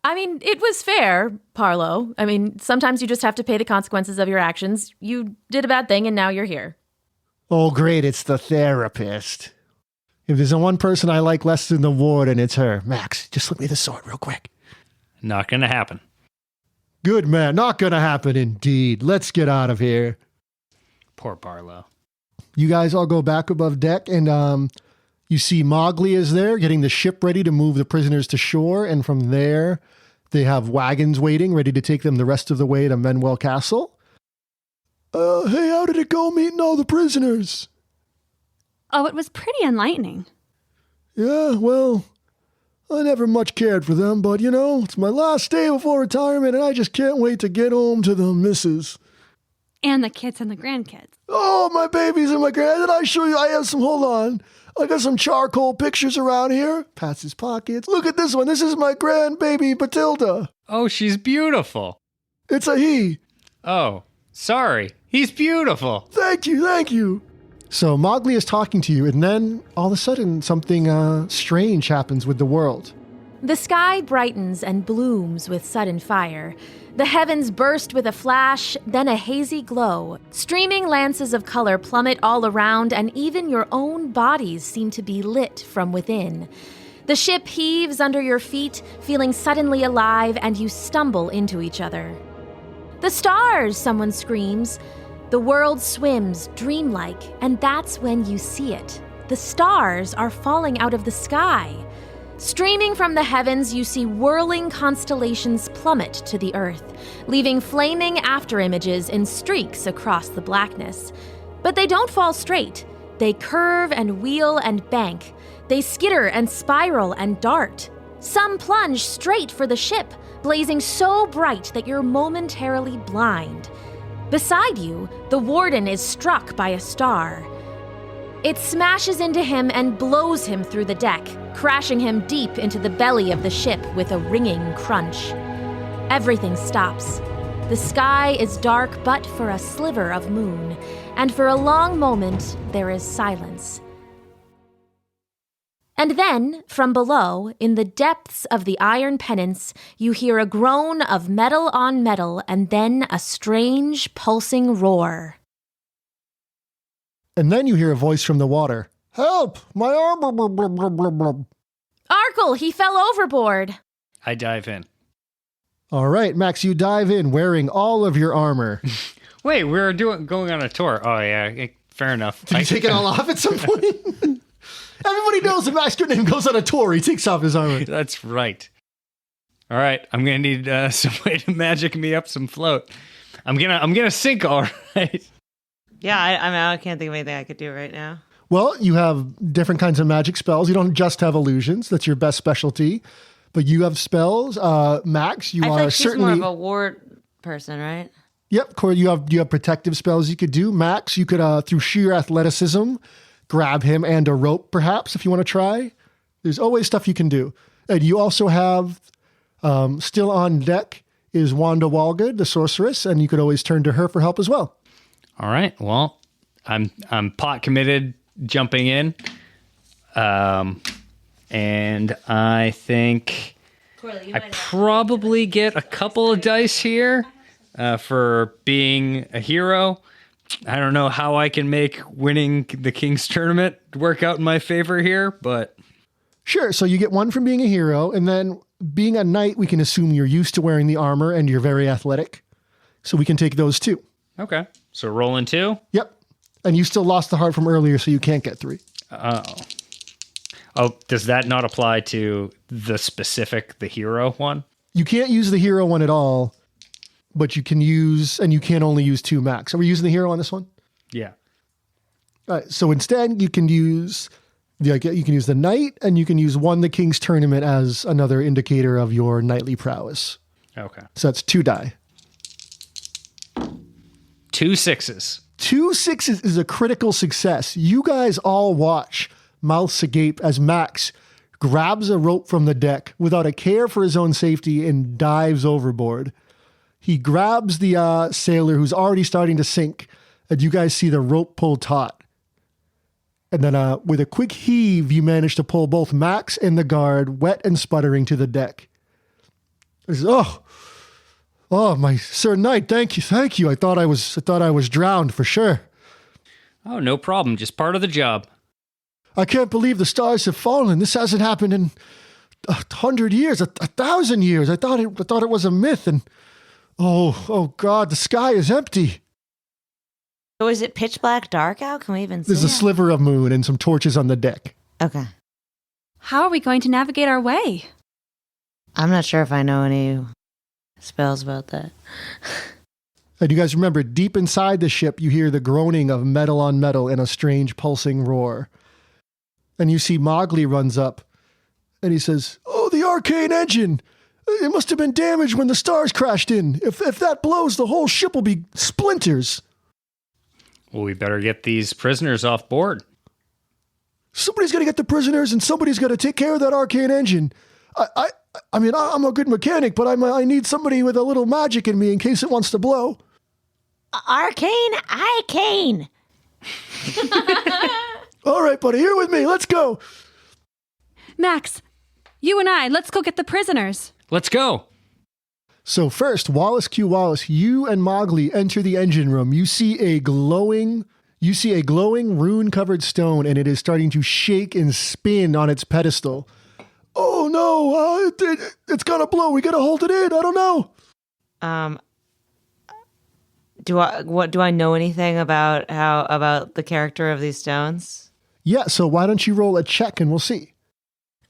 Speaker 6: I mean, it was fair, Parlo. I mean, sometimes you just have to pay the consequences of your actions. You did a bad thing, and now you're here.
Speaker 2: Oh, great, it's the therapist. If there's one person I like less than the warden, it's her. Max, just slip me the sword real quick.
Speaker 3: Not going to happen.
Speaker 2: Good man, not gonna happen indeed. Let's get out of here.
Speaker 3: Poor Parlo.
Speaker 2: You guys all go back above deck, and you see Mowgli is there getting the ship ready to move the prisoners to shore, and from there they have wagons waiting, ready to take them the rest of the way to Manuel Castle. Hey, how did it go meeting all the prisoners?
Speaker 4: Oh, it was pretty enlightening.
Speaker 2: Yeah, well, I never much cared for them, but it's my last day before retirement, and I just can't wait to get home to the missus.
Speaker 4: And the kids and the grandkids.
Speaker 2: Oh, my babies and my grand. Did I show you? I have some, hold on. I got some charcoal pictures around here. Pats his pockets. Look at this one. This is my grandbaby, Batilda.
Speaker 3: Oh, she's beautiful.
Speaker 2: It's a he.
Speaker 3: Oh, sorry. He's beautiful.
Speaker 2: Thank you. So Mowgli is talking to you, and then all of a sudden something strange happens with the world.
Speaker 1: The sky brightens and blooms with sudden fire. The heavens burst with a flash, then a hazy glow. Streaming lances of color plummet all around, and even your own bodies seem to be lit from within. The ship heaves under your feet, feeling suddenly alive, and you stumble into each other. "The stars!" someone screams. The world swims, dreamlike, and that's when you see it. The stars are falling out of the sky. Streaming from the heavens, you see whirling constellations plummet to the earth, leaving flaming afterimages in streaks across the blackness. But they don't fall straight. They curve and wheel and bank. They skitter and spiral and dart. Some plunge straight for the ship, blazing so bright that you're momentarily blind. Beside you, the warden is struck by a star. It smashes into him and blows him through the deck, crashing him deep into the belly of the ship with a ringing crunch. Everything stops. The sky is dark but for a sliver of moon, and for a long moment there is silence. And then, from below, in the depths of the iron penance, you hear a groan of metal on metal and then a strange, pulsing roar.
Speaker 2: And then you hear a voice from the water. Help! My arm!
Speaker 1: Arkle, he fell overboard!
Speaker 3: I dive in.
Speaker 2: All right, Max, you dive in wearing all of your armor.
Speaker 3: Wait, we're going on a tour. Oh, yeah. Fair enough.
Speaker 2: Did you take it all off at some point? Everybody knows that Max Goodname goes on a tour. He takes off his armor.
Speaker 3: That's right. All right. I'm going to need some way to magic me up some float. I'm gonna sink, all right.
Speaker 7: Yeah, I can't think of anything I could do right now.
Speaker 2: Well, you have different kinds of magic spells. You don't just have illusions. That's your best specialty. But you have spells. Max, you
Speaker 7: I feel
Speaker 2: are
Speaker 7: like she's
Speaker 2: certainly...
Speaker 7: more of a ward person, right?
Speaker 2: Yep, Corey, you have protective spells you could do. Max, you could, through sheer athleticism, grab him and a rope, perhaps, if you want to try. There's always stuff you can do. And you also have, still on deck, is Wanda Walgood, the sorceress, and you could always turn to her for help as well.
Speaker 3: All right. Well, I'm pot committed jumping in. And I think I probably get a couple of dice here for being a hero. I don't know how I can make winning the King's Tournament work out in my favor here, but...
Speaker 2: Sure, so you get one from being a hero, and then being a knight, we can assume you're used to wearing the armor and you're very athletic. So we can take those too.
Speaker 3: Okay. So rolling 2?
Speaker 2: Yep. And you still lost the heart from earlier, so you can't get 3.
Speaker 3: Oh, does that not apply to the hero one?
Speaker 2: You can't use the hero one at all, but you can use, and you can only use 2 max. Are we using the hero on this one?
Speaker 3: Yeah.
Speaker 2: All right, so instead you can use the knight, and you can use the King's Tournament as another indicator of your knightly prowess.
Speaker 3: Okay.
Speaker 2: So that's 2 die.
Speaker 3: 2 6s.
Speaker 2: 2 6s is a critical success. You guys all watch, mouths agape, as Max grabs a rope from the deck without a care for his own safety and dives overboard. He grabs the sailor who's already starting to sink, and you guys see the rope pull taut. And then with a quick heave, you manage to pull both Max and the guard, wet and sputtering, to the deck. He says, oh, my Sir Knight, thank you. I thought I was drowned for sure.
Speaker 3: Oh, no problem. Just part of the job.
Speaker 2: I can't believe the stars have fallen. This hasn't happened in 100 years, 1,000 years. I thought it was a myth, and oh God, the sky is empty.
Speaker 7: So is it pitch black dark out? Can we even see
Speaker 2: There's a sliver of moon and some torches on the deck.
Speaker 7: Okay.
Speaker 4: How are we going to navigate our way?
Speaker 7: I'm not sure if I know any spells about that.
Speaker 2: And you guys remember, deep inside the ship, you hear the groaning of metal on metal in a strange pulsing roar. And you see Mowgli runs up, and he says, "Oh, the arcane engine! It must have been damaged when the stars crashed in. If that blows, the whole ship will be splinters."
Speaker 3: Well, we better get these prisoners off board.
Speaker 2: Somebody's got to get the prisoners, and somebody's got to take care of that arcane engine. I mean, I'm a good mechanic, but I need somebody with a little magic in me in case it wants to blow.
Speaker 5: Arcane.
Speaker 2: All right, buddy, here with me. Let's go.
Speaker 4: Max, you and I, let's go get the prisoners.
Speaker 3: Let's go.
Speaker 2: So first, Wallace Q. Wallace, you and Mowgli enter the engine room. You see a glowing rune-covered stone, and it is starting to shake and spin on its pedestal. Oh no, it's gonna blow. We gotta hold it in. I don't know.
Speaker 7: Do I know anything about the character of these stones?
Speaker 2: Yeah, so why don't you roll a check and we'll see.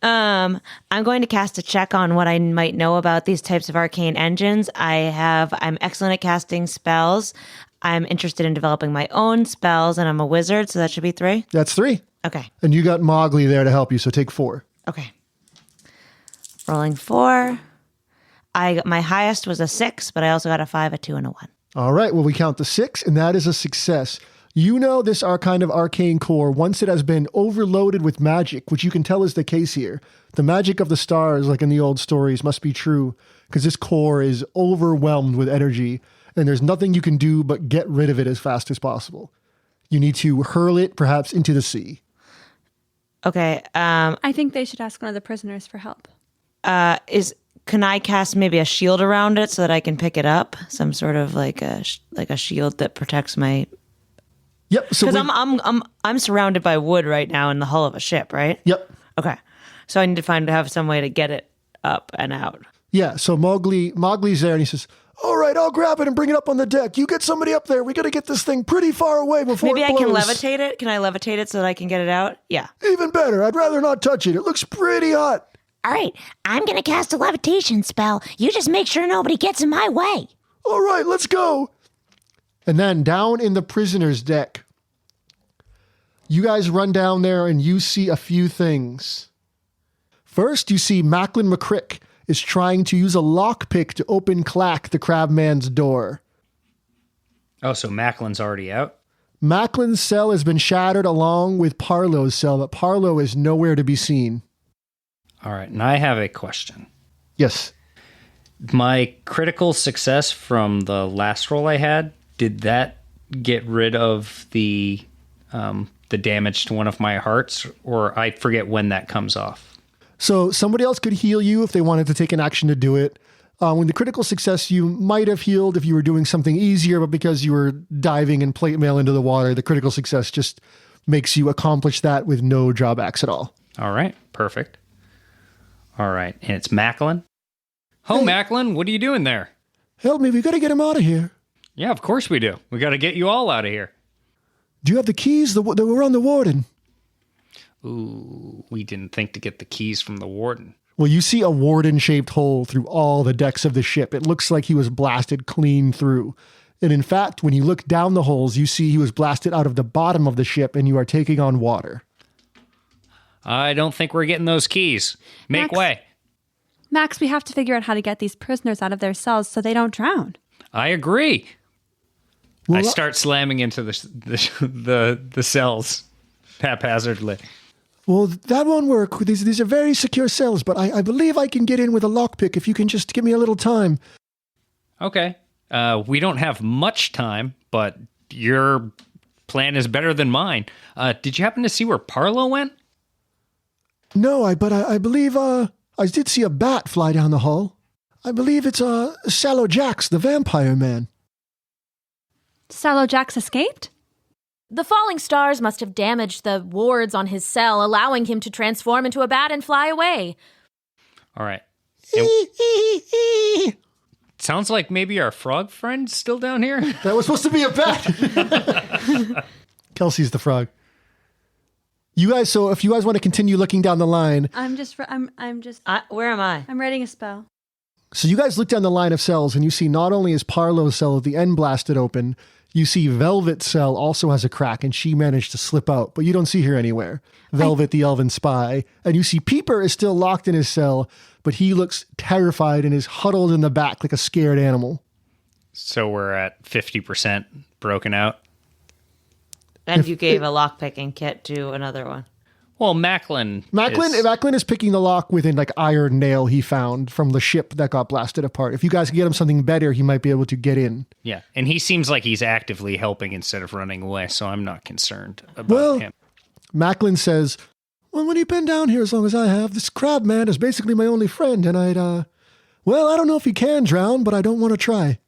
Speaker 7: I'm going to cast a check on what I might know about these types of arcane engines. I'm excellent at casting spells. I'm interested in developing my own spells, and I'm a wizard, so that should be 3.
Speaker 2: That's 3.
Speaker 7: Okay.
Speaker 2: And you got Mowgli there to help you, so take 4.
Speaker 7: Okay. Rolling 4. My highest was a 6, but I also got a 5, a 2, and a 1.
Speaker 2: All right, well, we count the 6, and that is a success. You know this kind of arcane core, once it has been overloaded with magic, which you can tell is the case here. The magic of the stars, like in the old stories, must be true, because this core is overwhelmed with energy, and there's nothing you can do but get rid of it as fast as possible. You need to hurl it, perhaps, into the sea.
Speaker 7: Okay.
Speaker 4: I think they should ask one of the prisoners for help.
Speaker 7: Can I cast maybe a shield around it so that I can pick it up? Some sort of like a shield that protects my.
Speaker 2: Yep. So
Speaker 7: because I'm surrounded by wood right now in the hull of a ship, right?
Speaker 2: Yep.
Speaker 7: Okay. So I need to have some way to get it up and out.
Speaker 2: Yeah. So Mowgli's there, and he says, All right, I'll grab it and bring it up on the deck. You get somebody up there. We got to get this thing pretty far away before
Speaker 7: Maybe
Speaker 2: it
Speaker 7: I
Speaker 2: blows.
Speaker 7: can levitate it. Can I levitate it so that I can get it out? Yeah.
Speaker 2: Even better. I'd rather not touch it. It looks pretty hot.
Speaker 5: All right, I'm going to cast a levitation spell. You just make sure nobody gets in my way.
Speaker 2: All right, let's go. And then down in the prisoner's deck, you guys run down there and you see a few things. First, you see Macklin McCrick is trying to use a lockpick to open Clack, the crabman's door.
Speaker 3: Oh, so Macklin's already out?
Speaker 2: Macklin's cell has been shattered along with Parlow's cell, but Parlow is nowhere to be seen.
Speaker 3: All right, and I have a question.
Speaker 2: Yes.
Speaker 3: My critical success from the last roll I had, did that get rid of the damage to one of my hearts? Or I forget when that comes off.
Speaker 2: So somebody else could heal you if they wanted to take an action to do it. When the critical success, you might have healed if you were doing something easier, but because you were diving and plate mail into the water, the critical success just makes you accomplish that with no drawbacks at all.
Speaker 3: All right, perfect. All right, and it's Macklin. Oh,
Speaker 2: Hey.
Speaker 3: Macklin, what are you doing there?
Speaker 2: Help me, we got to get him out of here.
Speaker 3: Yeah, of course we do. We got to get you all out of here.
Speaker 2: Do you have the keys that were on the warden?
Speaker 3: Ooh, we didn't think to get the keys from the warden.
Speaker 2: Well, you see a warden-shaped hole through all the decks of the ship. It looks like he was blasted clean through. And in fact, when you look down the holes, you see he was blasted out of the bottom of the ship and you are taking on water.
Speaker 3: I don't think we're getting those keys. Make
Speaker 4: Max?
Speaker 3: way.
Speaker 4: Max, we have to figure out how to get these prisoners out of their cells so they don't drown.
Speaker 3: I agree.
Speaker 2: Well,
Speaker 3: I start slamming into the cells haphazardly.
Speaker 2: Well, that won't work. These are very secure cells, but I believe I can get in with a lockpick if you can just give me a little time.
Speaker 3: Okay. We don't have much time, but your plan is better than mine. Did you happen to see where Parlow went?
Speaker 2: No, but I believe I did see a bat fly down the hall. I believe it's Sallow Jax, the vampire man.
Speaker 4: Sallow Jax escaped?
Speaker 1: The falling stars must have damaged the wards on his cell, allowing him to transform into a bat and fly away.
Speaker 3: All right. Sounds like maybe our frog friend's still down here.
Speaker 2: That was supposed to be a bat. Kelsey's the frog. You guys, so if you guys want to continue looking down the line.
Speaker 4: I'm
Speaker 7: Where am I?
Speaker 4: writing a spell.
Speaker 2: So you guys look down the line of cells and you see not only is Parlow's cell at the end blasted open, you see Velvet's cell also has a crack and she managed to slip out, but you don't see her anywhere. Velvet, the elven spy. And you see Peeper is still locked in his cell, but he looks terrified and is huddled in the back like a scared animal.
Speaker 3: So we're at 50% broken out.
Speaker 7: And you gave a lockpicking kit to another one.
Speaker 3: Well, Macklin
Speaker 2: Macklin is picking the lock with an iron nail he found from the ship that got blasted apart. If you guys can get him something better, he might be able to get in.
Speaker 3: Yeah, and he seems like he's actively helping instead of running away, so I'm not concerned about him.
Speaker 2: Macklin says, well, when you've been down here as long as I have, this crab man is basically my only friend, and I don't know if he can drown, but I don't want to try.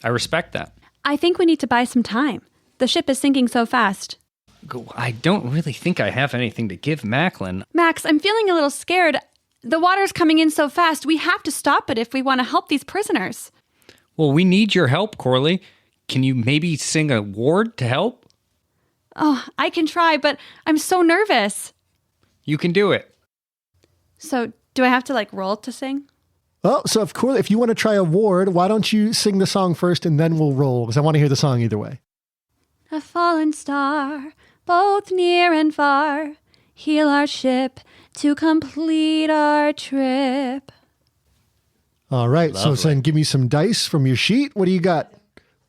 Speaker 3: I respect that.
Speaker 4: I think we need to buy some time. The ship is sinking so fast.
Speaker 3: I don't really think I have anything to give Macklin.
Speaker 4: Max, I'm feeling a little scared. The water's coming in so fast. We have to stop it if we want to help these prisoners.
Speaker 3: Well, we need your help, Corley. Can you maybe sing a ward to help?
Speaker 4: Oh, I can try, but I'm so nervous.
Speaker 3: You can do it.
Speaker 4: So, do I have to roll to sing?
Speaker 2: Oh, so if you want to try a ward, why don't you sing the song first and then we'll roll, because I want to hear the song either way.
Speaker 4: A fallen star, both near and far, heal our ship to complete our trip.
Speaker 2: All right,
Speaker 3: Lovely.
Speaker 2: so then give me some dice from your sheet. What do you got?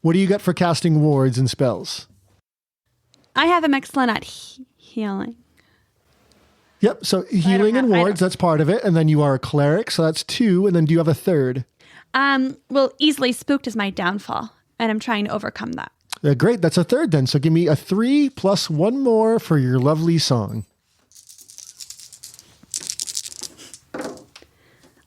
Speaker 2: What do you got for casting wards and spells?
Speaker 4: I have him excellent at healing.
Speaker 2: Yep, so healing and wards, that's part of it. And then you are a cleric, so that's 2. And then do you have a third?
Speaker 4: Well, easily spooked is my downfall, and I'm trying to overcome that.
Speaker 2: Great, that's a third then. So give me a 3 plus 1 more for your lovely song.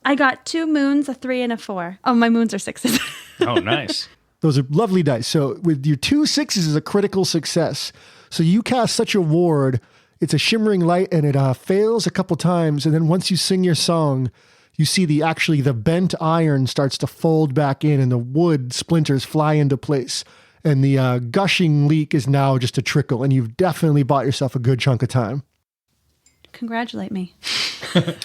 Speaker 4: I got 2 moons, a 3, and a 4. Oh, my moons are 6s.
Speaker 3: Oh, nice.
Speaker 2: Those are lovely dice. So with your 2 6s is a critical success. So you cast such a ward, it's a shimmering light and it fails a couple times. And then once you sing your song, you see the bent iron starts to fold back in and the wood splinters fly into place. And the gushing leak is now just a trickle, and you've definitely bought yourself a good chunk of time.
Speaker 4: Congratulate me.
Speaker 3: That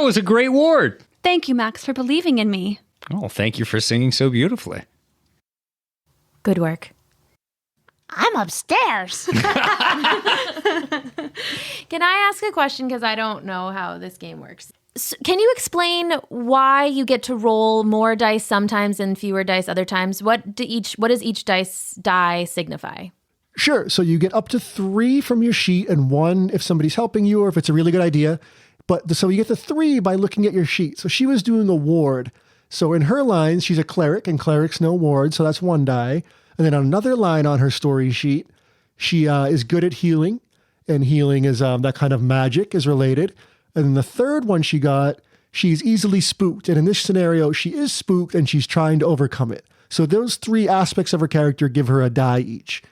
Speaker 3: was a great ward.
Speaker 4: Thank you, Max, for believing in me.
Speaker 3: Oh, thank you for singing so beautifully.
Speaker 1: Good work.
Speaker 5: I'm upstairs.
Speaker 1: Can I ask a question? Because I don't know how this game works. Can you explain why you get to roll more dice sometimes and fewer dice other times? What does each die signify?
Speaker 2: Sure. So you get up to 3 from your sheet and 1 if somebody's helping you or if it's a really good idea. So you get the 3 by looking at your sheet. So she was doing a ward. So in her lines, she's a cleric, and clerics no ward. So that's 1 die. And then on another line on her story sheet, she is good at healing. And healing is that kind of magic is related. And then the third one she got, she's easily spooked. And in this scenario, she is spooked and she's trying to overcome it. So those 3 aspects of her character give her a die each.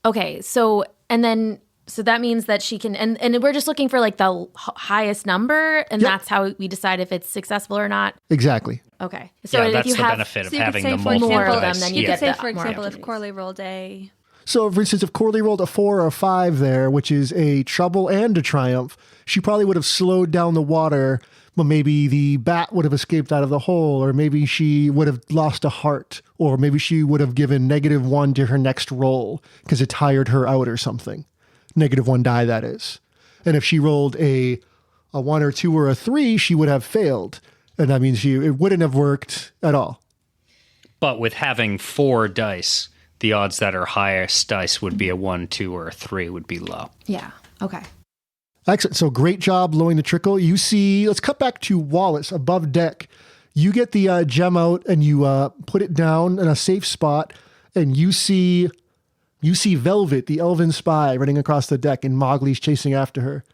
Speaker 1: Okay, so that means that she can, and we're just looking for like the highest number, and that's how we decide if it's successful or not.
Speaker 2: Exactly.
Speaker 1: Okay, so
Speaker 3: Yeah,
Speaker 1: if
Speaker 3: that's
Speaker 1: you
Speaker 3: the
Speaker 1: have
Speaker 3: benefit of
Speaker 4: so you could
Speaker 3: having
Speaker 4: say
Speaker 3: the
Speaker 4: for
Speaker 3: multiple
Speaker 1: more of
Speaker 3: dice.
Speaker 1: them, then
Speaker 4: You
Speaker 1: you
Speaker 4: could
Speaker 1: get
Speaker 4: say,
Speaker 1: that
Speaker 4: for
Speaker 1: more
Speaker 4: example, if
Speaker 1: opportunities.
Speaker 4: Corley rolled a...
Speaker 2: So for instance, if Corley rolled a 4 or a 5 there, which is a trouble and a triumph, she probably would have slowed down the water, but maybe the bat would have escaped out of the hole, or maybe she would have lost a heart, or maybe she would have given -1 to her next roll because it tired her out or something. -1 die, that is. And if she rolled a 1 or 2 or a 3, she would have failed. And that means it wouldn't have worked at all.
Speaker 3: But with having 4 dice, the odds that her highest dice would be a 1, 2, or a 3 would be low.
Speaker 1: Yeah. Okay.
Speaker 2: Excellent. So great job blowing the trickle. You see, let's cut back to Wallace above deck. You get the gem out and you put it down in a safe spot, and you see Velvet, the elven spy, running across the deck, and Mowgli's chasing after her.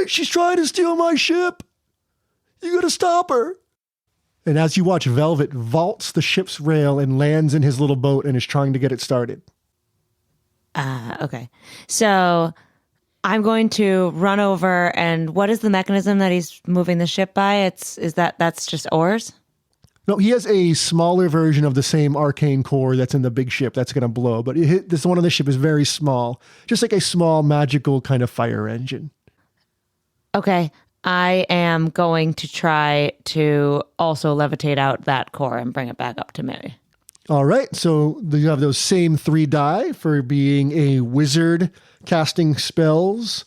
Speaker 2: She's trying to steal my ship. You gotta stop her. And as you watch, Velvet vaults the ship's rail and lands in his little boat and is trying to get it started.
Speaker 7: Okay. So I'm going to run over, and what is the mechanism that he's moving the ship by? That's just oars?
Speaker 2: No, he has a smaller version of the same arcane core that's in the big ship that's going to blow. But this one on the ship is very small, just like a small magical kind of fire engine.
Speaker 7: Okay. I am going to try to also levitate out that core and bring it back up to me.
Speaker 2: All right. So you have those same 3 die for being a wizard casting spells.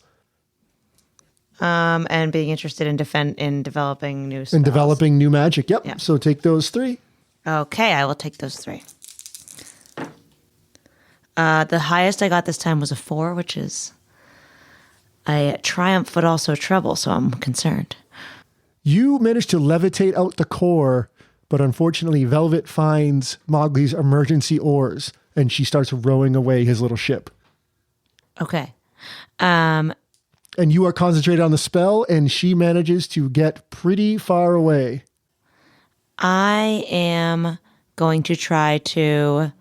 Speaker 7: And being interested in developing new spells.
Speaker 2: And developing new magic. Yep.
Speaker 7: Yeah.
Speaker 2: So take those 3.
Speaker 7: Okay, I will take those 3. The highest I got this time was a 4, which is a triumph, but also trouble, so I'm concerned.
Speaker 2: You managed to levitate out the core, but unfortunately Velvet finds Mowgli's emergency oars and she starts rowing away his little ship.
Speaker 7: Okay.
Speaker 2: And you are concentrated on the spell, and she manages to get pretty far away.
Speaker 7: I am going to try to...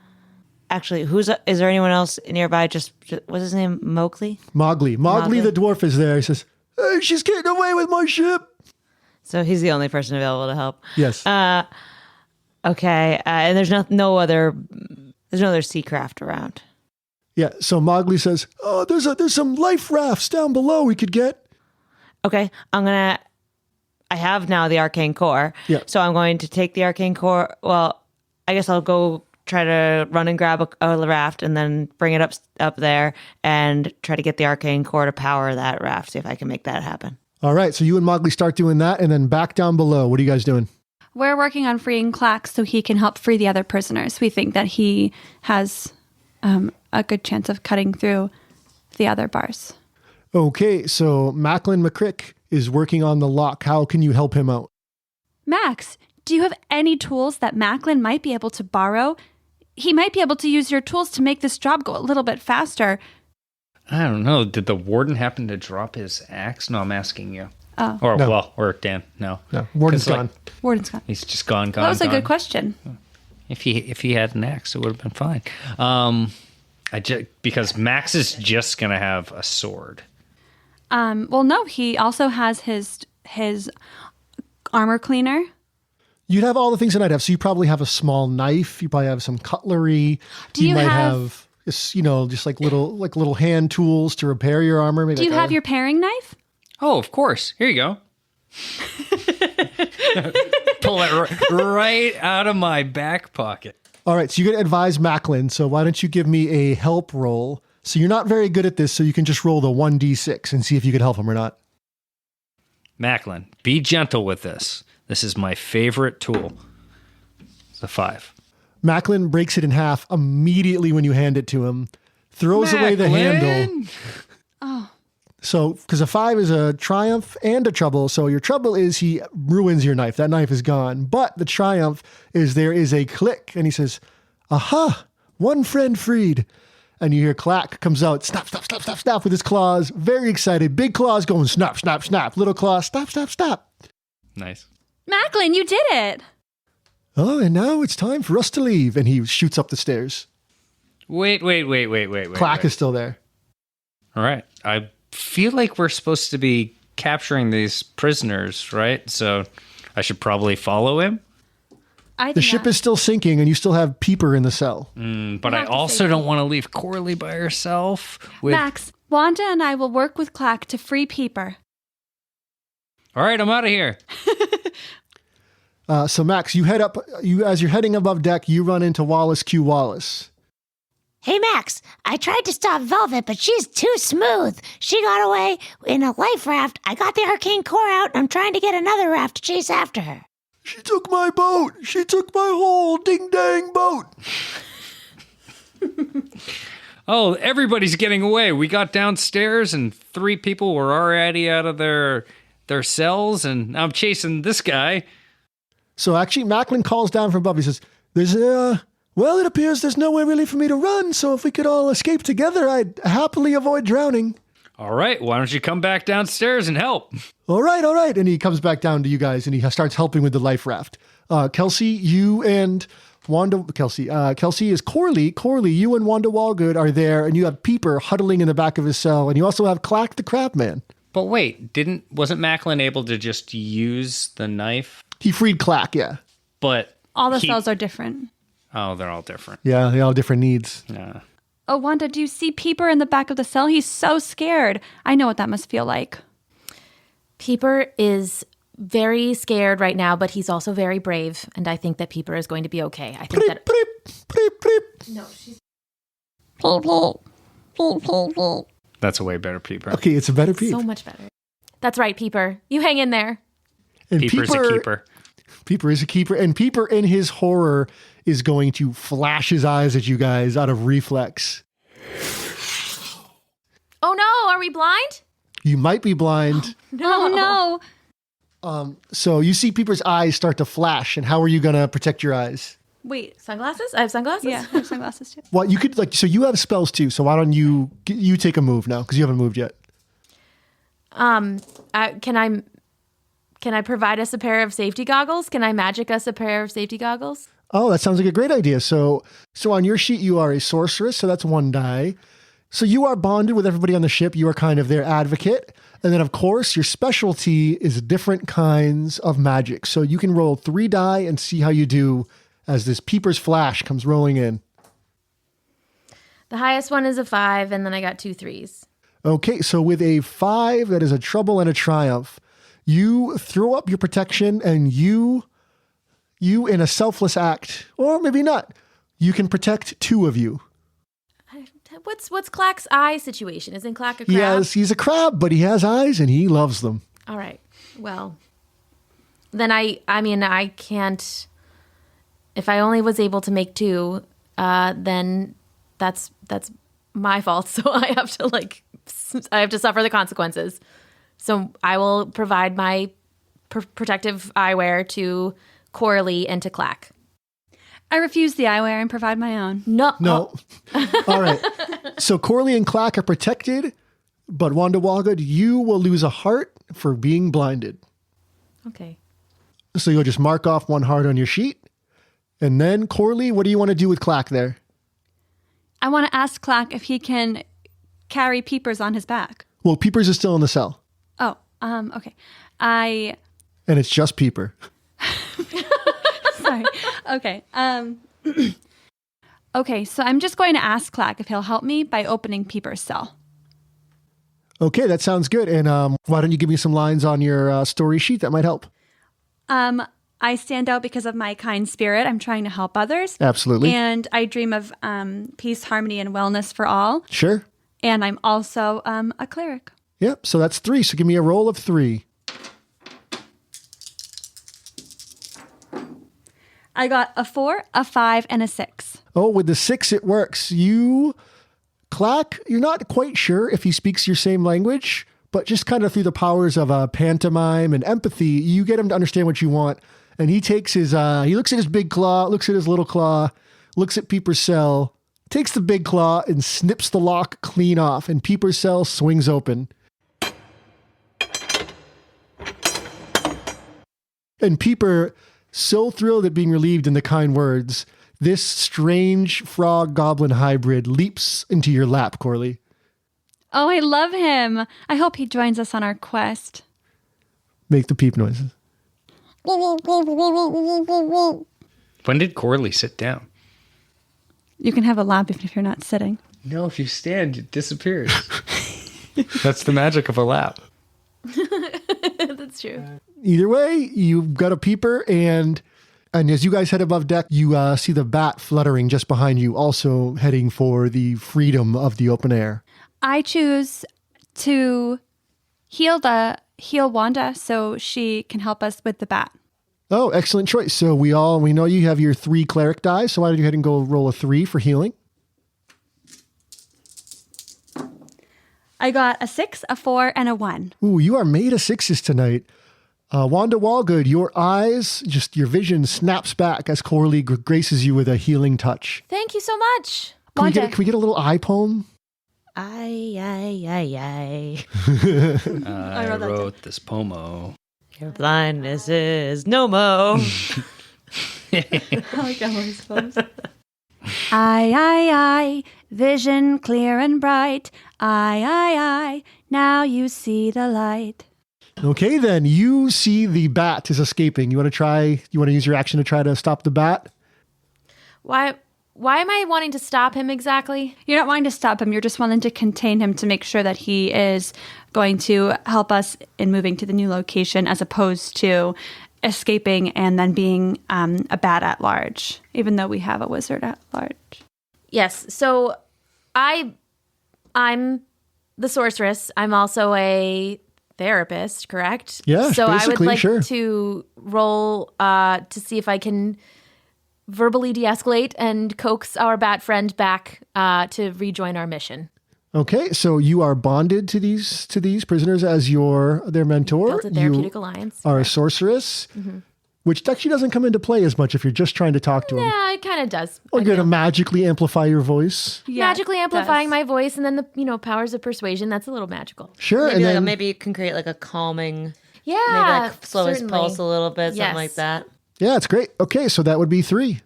Speaker 7: Actually, is there anyone else nearby? Just what's his name? Mowgli?
Speaker 2: Mowgli the dwarf is there. He says, "Hey, she's getting away with my ship."
Speaker 7: So he's the only person available to help.
Speaker 2: Yes.
Speaker 7: Okay. And there's no other sea craft around.
Speaker 2: Yeah. So Mowgli says, "Oh, there's some life rafts down below we could get."
Speaker 7: Okay. I have now the arcane core.
Speaker 2: Yeah.
Speaker 7: So I'm going to take the arcane core. Well, I guess I'll go try to run and grab a raft and then bring it up there and try to get the arcane core to power that raft, see if I can make that happen.
Speaker 2: All right. So you and Mowgli start doing that, and then back down below, what are you guys doing?
Speaker 4: We're working on freeing Clack so he can help free the other prisoners. We think that he has a good chance of cutting through the other bars.
Speaker 2: Okay. So Macklin McCrick is working on the lock. How can you help him out?
Speaker 4: Max, do you have any tools that Macklin might be able to borrow? He might be able to use your tools to make this job go a little bit faster.
Speaker 3: I don't know. Did the warden happen to drop his axe? No, I'm asking you.
Speaker 4: Oh.
Speaker 3: Or Dan. No.
Speaker 2: No, Warden's gone.
Speaker 4: Warden's gone.
Speaker 3: He's just gone.
Speaker 4: That was a good question.
Speaker 3: If he had an axe, it would have been fine. Because Max is just gonna have a sword.
Speaker 4: Well, no, he also has his his armor cleaner?
Speaker 2: You'd have all the things that I'd have. So you probably have a small knife. You probably have some cutlery.
Speaker 4: Do you
Speaker 2: might
Speaker 4: have
Speaker 2: just like little hand tools to repair your armor. Maybe
Speaker 4: Do you have your paring knife?
Speaker 3: Oh, of course. Here you go. Pull it right out of my back pocket.
Speaker 2: All right, so you're going to advise Macklin. So why don't you give me a help roll? So you're not very good at this, so you can just roll the 1d6 and see if you could help him or not.
Speaker 3: Macklin, be gentle with this. This is my favorite tool. It's a 5.
Speaker 2: Macklin breaks it in half immediately when you hand it to him, throws away the handle. So, because a 5 is a triumph and a trouble. So your trouble is he ruins your knife. That knife is gone. But the triumph is there is a click. And he says, aha, one friend freed. And you hear Clack comes out, snap, snap, snap, snap, snap with his claws. Very excited. Big claws going snap, snap, snap. Little claws, snap, snap, snap.
Speaker 3: Nice.
Speaker 4: Macklin, you did it.
Speaker 2: Oh, and now it's time for us to leave. And he shoots up the stairs.
Speaker 3: Wait.
Speaker 2: Clack is still there.
Speaker 3: All right. I feel like we're supposed to be capturing these prisoners, right? So I should probably follow him.
Speaker 2: The ship is still sinking and you still have Peeper in the cell.
Speaker 3: But I also don't want to leave Corley by herself.
Speaker 4: Max, Wanda and I will work with Clack to free Peeper.
Speaker 3: All right, I'm out of here.
Speaker 2: So Max, you head up. As you're heading above deck, you run into Wallace Q. Wallace.
Speaker 5: Hey, Max, I tried to stop Velvet, but she's too smooth. She got away in a life raft. I got the arcane core out, and I'm trying to get another raft to chase after her.
Speaker 2: She took my boat. She took my whole ding-dang boat.
Speaker 3: Oh, everybody's getting away. We got downstairs and 3 people were already out of their cells, and I'm chasing this guy.
Speaker 2: So actually, Macklin calls down from above. He says, well, it appears there's nowhere really for me to run, so if we could all escape together, I'd happily avoid drowning.
Speaker 3: All right, why don't you come back downstairs and help?
Speaker 2: All right. And he comes back down to you guys, and he starts helping with the life raft. Kelsie, you and Wanda... Kelsie is Corley. Corley, you and Wanda Walgood are there, and you have Peeper huddling in the back of his cell, and you also have Clack the Crabman.
Speaker 3: But wait, wasn't Macklin able to just use the knife?
Speaker 2: He freed Clack, yeah.
Speaker 3: But...
Speaker 4: All the cells are different.
Speaker 3: Oh, they're all different.
Speaker 2: Yeah, they all have different needs.
Speaker 3: Yeah.
Speaker 4: Oh, Wanda, do you see Peeper in the back of the cell? He's so scared. I know what that must feel like.
Speaker 1: Peeper is very scared right now, but he's also very brave, and I think that Peeper is going to be okay. I think that... No, she's...
Speaker 3: That's a way better Peeper.
Speaker 2: Okay, it's a better Peep.
Speaker 1: So much better. That's right, Peeper. You hang in there.
Speaker 2: And
Speaker 3: Peeper's a keeper.
Speaker 2: Peeper is a keeper. And Peeper, in his horror, is going to flash his eyes at you guys out of reflex.
Speaker 1: Oh no, are we blind?
Speaker 2: You might be blind.
Speaker 4: Oh, no.
Speaker 2: So you see Peeper's eyes start to flash. And how are you going to protect your eyes?
Speaker 1: Wait, sunglasses? I have sunglasses?
Speaker 4: Yeah, I have sunglasses too.
Speaker 2: Well, you could so you have spells too. So why don't you take a move now? Because you haven't moved yet.
Speaker 1: Can I provide us a pair of safety goggles? Can I magic us a pair of safety goggles?
Speaker 2: Oh, that sounds like a great idea. So on your sheet, you are a sorceress. So that's 1 die. So you are bonded with everybody on the ship. You are kind of their advocate. And then, of course, your specialty is different kinds of magic. So you can roll 3 die and see how you do as this Peeper's flash comes rolling in.
Speaker 1: The highest one is a 5, and then I got 2 3s.
Speaker 2: Okay, so with a 5, that is a trouble and a triumph. You throw up your protection, and you in a selfless act, or maybe not, you can protect 2 of you.
Speaker 1: What's Clack's eye situation? Isn't Clack a crab?
Speaker 2: He's a crab, but he has eyes, and he loves them.
Speaker 1: All right. Well, then I can't. If I only was able to make 2, then that's my fault. So I have to suffer the consequences. So I will provide my protective eyewear to Corley and to Clack.
Speaker 4: I refuse the eyewear and provide my own.
Speaker 2: No. All right. So Corley and Clack are protected, but Wanda Walgood, you will lose a heart for being blinded.
Speaker 1: Okay.
Speaker 2: So you'll just mark off 1 heart on your sheet. And then, Corley, what do you want to do with Clack there?
Speaker 4: I want to ask Clack if he can carry Peepers on his back.
Speaker 2: Well, Peepers is still in the cell.
Speaker 4: Oh, okay. I...
Speaker 2: And it's just Peeper.
Speaker 4: Sorry. Okay. Okay, so I'm just going to ask Clack if he'll help me by opening Peeper's cell.
Speaker 2: Okay, that sounds good. And why don't you give me some lines on your story sheet that might help?
Speaker 4: I stand out because of my kind spirit. I'm trying to help others.
Speaker 2: Absolutely.
Speaker 4: And I dream of peace, harmony, and wellness for all.
Speaker 2: Sure.
Speaker 4: And I'm also a cleric.
Speaker 2: Yep, so that's 3. So give me a roll of 3.
Speaker 4: I got a 4, a 5, and a 6.
Speaker 2: Oh, with the 6, it works. Clack, you're not quite sure if he speaks your same language, but just kind of through the powers of pantomime and empathy, you get him to understand what you want. And he takes he looks at his big claw, looks at his little claw, looks at Peeper's cell, takes the big claw and snips the lock clean off, and Peeper's cell swings open. And Peeper, so thrilled at being relieved in the kind words, this strange frog-goblin hybrid leaps into your lap, Corley.
Speaker 4: Oh, I love him. I hope he joins us on our quest.
Speaker 2: Make the peep noises.
Speaker 3: When did Corley sit down?
Speaker 4: You can have a lap even if you're not sitting.
Speaker 3: No, if you stand, it disappears. That's the magic of a lap.
Speaker 1: That's true.
Speaker 2: Either way, you've got a Peeper, and as you guys head above deck, you see the bat fluttering just behind you, also heading for the freedom of the open air.
Speaker 4: I choose to heal Wanda so she can help us with the bat.
Speaker 2: Oh, excellent choice. So we know you have your 3 cleric die, so why don't you go ahead and go roll a 3 for healing?
Speaker 4: I got a 6, a 4, and a 1.
Speaker 2: Ooh, you are made of 6s tonight. Wanda Walgood, your eyes, just your vision snaps back as Corley graces you with a healing touch.
Speaker 1: Thank you so much.
Speaker 2: Can we get a little eye poem?
Speaker 7: I.
Speaker 3: I wrote this pomo.
Speaker 7: Your blindness is no mo.
Speaker 4: I like Emily's pose. I, vision clear and bright. I, now you see the light.
Speaker 2: Okay, then you see the bat is escaping. You want to use your action to try to stop the bat?
Speaker 1: Why am I wanting to stop him exactly?
Speaker 4: You're not wanting to stop him. You're just wanting to contain him to make sure that he is going to help us in moving to the new location as opposed to escaping and then being a bat at large, even though we have a wizard at large.
Speaker 1: Yes. So I'm the sorceress. I'm also a therapist, correct?
Speaker 2: Yeah,
Speaker 1: so I would
Speaker 2: basically,
Speaker 1: like
Speaker 2: sure.
Speaker 1: to roll to see if I can verbally de-escalate and coax our bat friend back to rejoin our mission.
Speaker 2: Okay, so you are bonded to these prisoners as their mentor.
Speaker 1: Built a therapeutic
Speaker 2: you
Speaker 1: alliance.
Speaker 2: are a sorceress, which actually doesn't come into play as much if you're just trying to talk to them.
Speaker 1: Yeah, it kind of does.
Speaker 2: Or you're going to magically amplify your voice.
Speaker 4: Yeah,
Speaker 1: magically amplifying
Speaker 4: does.
Speaker 1: my voice, and then the powers of persuasion. That's a little magical.
Speaker 2: Sure,
Speaker 7: Maybe you can create like a calming,
Speaker 1: Yeah,
Speaker 7: maybe like slow his
Speaker 1: certainly.
Speaker 7: pulse a little bit, something
Speaker 1: Yes.
Speaker 7: like that.
Speaker 2: yeah, it's great. Okay, so that would be 3.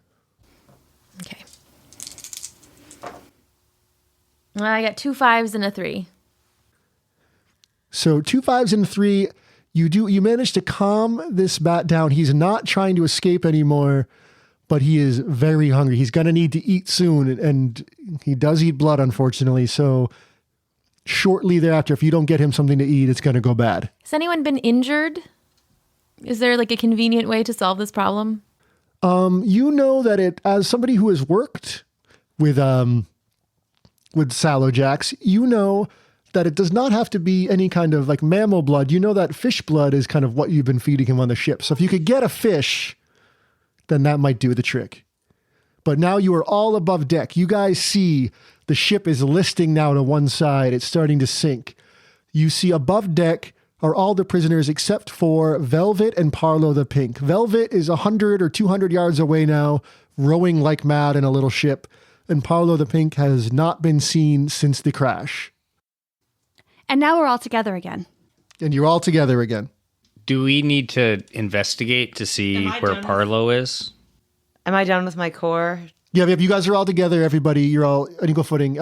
Speaker 1: Okay. I got 2 5s and a 3.
Speaker 2: So 2 5s and 3, you manage to calm this bat down. He's not trying to escape anymore, but he is very hungry. He's going to need to eat soon, and he does eat blood, unfortunately. So shortly thereafter, if you don't get him something to eat, it's going to go bad.
Speaker 1: Has anyone been injured? Is there like a convenient way to solve this problem?
Speaker 2: You know that as somebody who has worked with Sallow Jacks, you know that it does not have to be any kind of like mammal blood. You know that fish blood is kind of what you've been feeding him on the ship. So if you could get a fish, then that might do the trick. But now you are all above deck. You guys see the ship is listing now to one side. It's starting to sink. You see above deck are all the prisoners except for Velvet and Parlo the Pink. Velvet is 100 or 200 yards away now, rowing like mad in a little ship. And Parlo the Pink has not been seen since the crash.
Speaker 4: And now we're all together again.
Speaker 2: And you're all together again.
Speaker 3: Do we need to investigate to see where Parlo is?
Speaker 7: Am I done with my core?
Speaker 2: Yeah, you guys are all together, everybody. You're all on equal footing.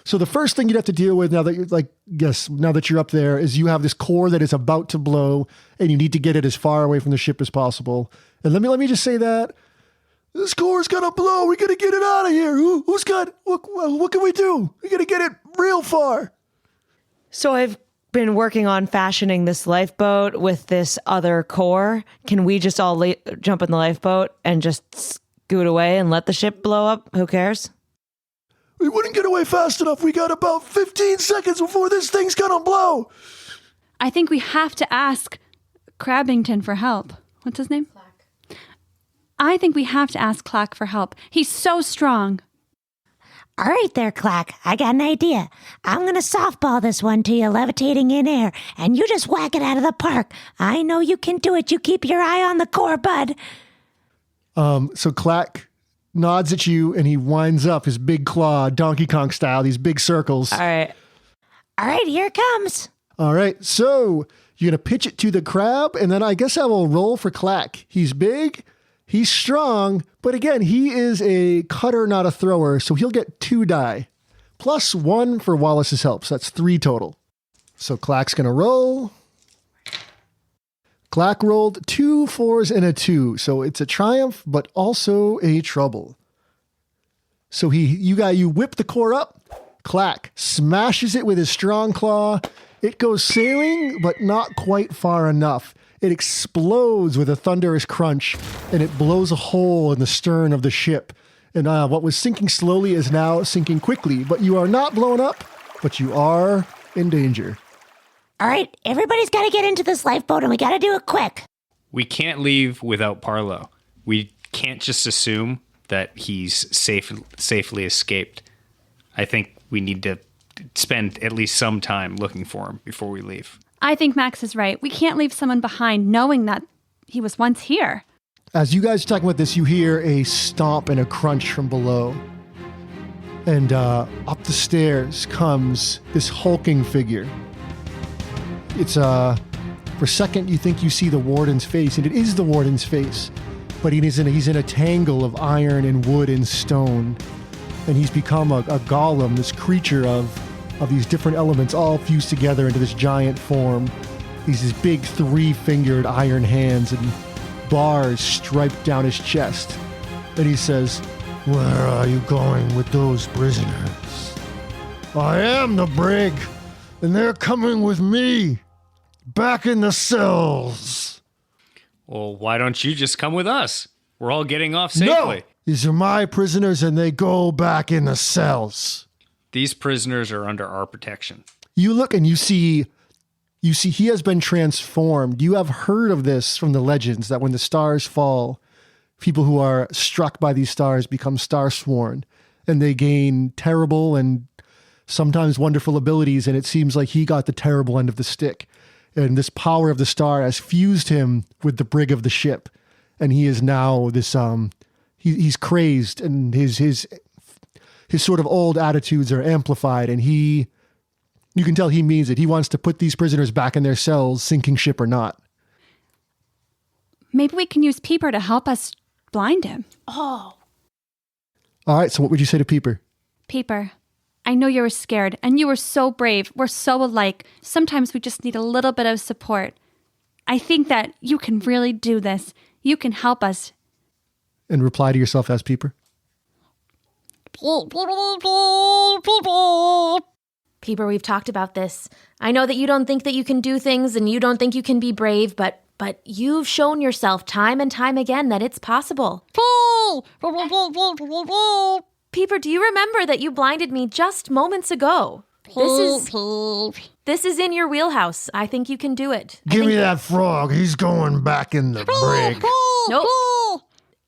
Speaker 2: So the first thing you'd have to deal with now that you're up there is you have this core that is about to blow and you need to get it as far away from the ship as possible. And let me just say that this core is going to blow. We got to get it out of here. What can we do? We got to get it real far.
Speaker 7: So I've been working on fashioning this lifeboat with this other core. Can we just all jump in the lifeboat and just scoot away and let the ship blow up? Who cares?
Speaker 2: We wouldn't get away fast enough. We got about 15 seconds before this thing's gonna blow.
Speaker 4: I think we have to ask Crabbington for help. What's his name? Clack. I think we have to ask Clack for help. He's so strong.
Speaker 5: All right there, Clack. I got an idea. I'm going to softball this one to you levitating in air, and you just whack it out of the park. I know you can do it. You keep your eye on the core, bud.
Speaker 2: So Clack nods at you, and he winds up his big claw, Donkey Kong style, these big circles.
Speaker 7: All right,
Speaker 5: here it comes.
Speaker 2: All right, so you're going to pitch it to the crab, and then I guess I will roll for Clack. He's big, he's strong, but again, he is a cutter, not a thrower, so he'll get 2 die. Plus 1 for Wallace's help, so that's 3 total. So Clack's going to roll. Clack rolled 2 4s and a 2, so it's a triumph, but also a trouble. So you whip the core up. Clack smashes it with his strong claw. It goes sailing, but not quite far enough. It explodes with a thunderous crunch, and it blows a hole in the stern of the ship. And what was sinking slowly is now sinking quickly. But you are not blown up, but you are in danger.
Speaker 5: All right, everybody's got to get into this lifeboat, and we got to do it quick.
Speaker 3: We can't leave without Parlo. We can't just assume that he's safely escaped. I think we need to spend at least some time looking for him before we leave.
Speaker 4: I think Max is right. We can't leave someone behind knowing that he was once here.
Speaker 2: As you guys are talking about this, you hear a stomp and a crunch from below. And up the stairs comes this hulking figure. It's for a second you think you see the warden's face, and it is the warden's face, but he's in a tangle of iron and wood and stone, and he's become a golem, this creature of these different elements all fused together into this giant form. He's these big 3-fingered iron hands and bars striped down his chest, and he says, "Where are you going with those prisoners? I am the brig, and they're coming with me. Back in the cells."
Speaker 3: Well, why don't you just come with us? We're all getting off safely.
Speaker 2: No! These are my prisoners, and they go back in the cells.
Speaker 3: These prisoners are under our protection.
Speaker 2: You look and you see he has been transformed. You have heard of this from the legends, that when the stars fall, people who are struck by these stars become Starsworn, and they gain terrible and sometimes wonderful abilities, and it seems like he got the terrible end of the stick. And this power of the star has fused him with the brig of the ship, and he is now this he's crazed, and his sort of old attitudes are amplified, and you can tell he means it. He wants to put these prisoners back in their cells, sinking ship or not.
Speaker 4: Maybe we can use Peeper to help us blind him.
Speaker 6: Oh.
Speaker 2: All right, so what would you say to Peeper?
Speaker 4: Peeper, I know you were scared, and you were so brave. We're so alike. Sometimes we just need a little bit of support. I think that you can really do this. You can help us.
Speaker 2: And reply to yourself as Peeper.
Speaker 1: Peeper, we've talked about this. I know that you don't think that you can do things and you don't think you can be brave, but you've shown yourself time and time again that it's possible. Peeper, do you remember that you blinded me just moments ago? This is in your wheelhouse. I think you can do it.
Speaker 2: Give me that frog. He's going back in the brig.
Speaker 1: Nope.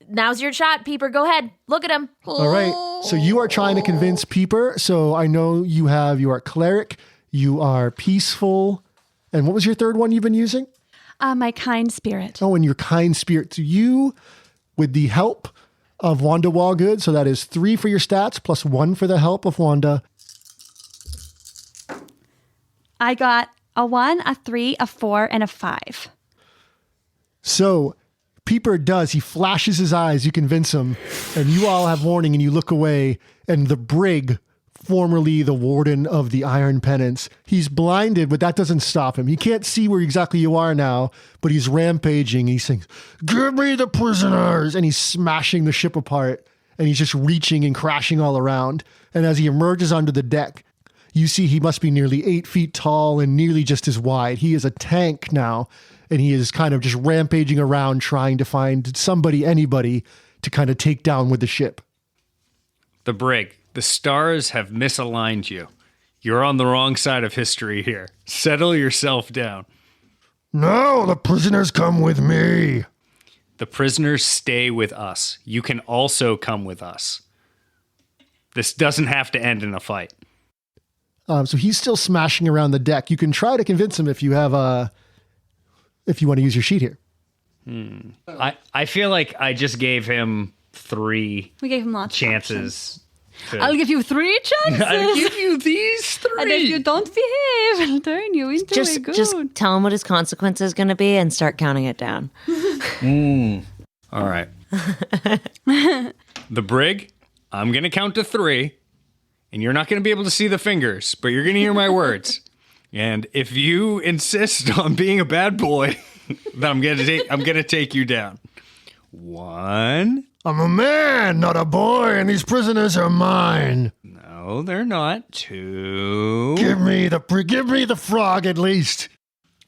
Speaker 1: Now's your shot, Peeper. Go ahead. Look at him.
Speaker 2: All right. So you are trying to convince Peeper. So I know you are cleric, you are peaceful. And what was your third one you've been using?
Speaker 4: My kind spirit.
Speaker 2: Oh, and your kind spirit. To you, with the help of Wanda Wallgood. So that is 3 for your stats plus 1 for the help of Wanda.
Speaker 4: I got a 1, a 3, a 4, and a 5.
Speaker 2: So Peeper does. He flashes his eyes. You convince him. And you all have warning and you look away. And the brig, formerly the warden of the Iron Penance, he's blinded, but that doesn't stop him. He can't see where exactly you are now, but he's rampaging. He's saying, "Give me the prisoners!" And he's smashing the ship apart. And he's just reaching and crashing all around. And as he emerges onto the deck, you see he must be nearly 8 feet tall and nearly just as wide. He is a tank now. And he is kind of just rampaging around trying to find somebody, anybody, to kind of take down with the ship.
Speaker 3: The brig. The stars have misaligned you. You're on the wrong side of history here. Settle yourself down.
Speaker 2: No, the prisoners come with me.
Speaker 3: The prisoners stay with us. You can also come with us. This doesn't have to end in a fight.
Speaker 2: So he's still smashing around the deck. You can try to convince him if you have if you want to use your sheet here.
Speaker 3: I feel like I just gave him 3
Speaker 4: We gave him lots of
Speaker 3: chances.
Speaker 4: I'll give you 3 chances.
Speaker 3: I'll give you these 3.
Speaker 4: And if you don't behave, I'll turn you into a goon.
Speaker 7: Just tell him what his consequence is going to be and start counting it down.
Speaker 3: All right. The brig, I'm going to count to 3. And you're not going to be able to see the fingers, but you're going to hear my words. And if you insist on being a bad boy, then I'm going to take you down. 1.
Speaker 2: I'm a man, not a boy, and these prisoners are mine.
Speaker 3: No, they're not. 2.
Speaker 2: Give me the frog at least.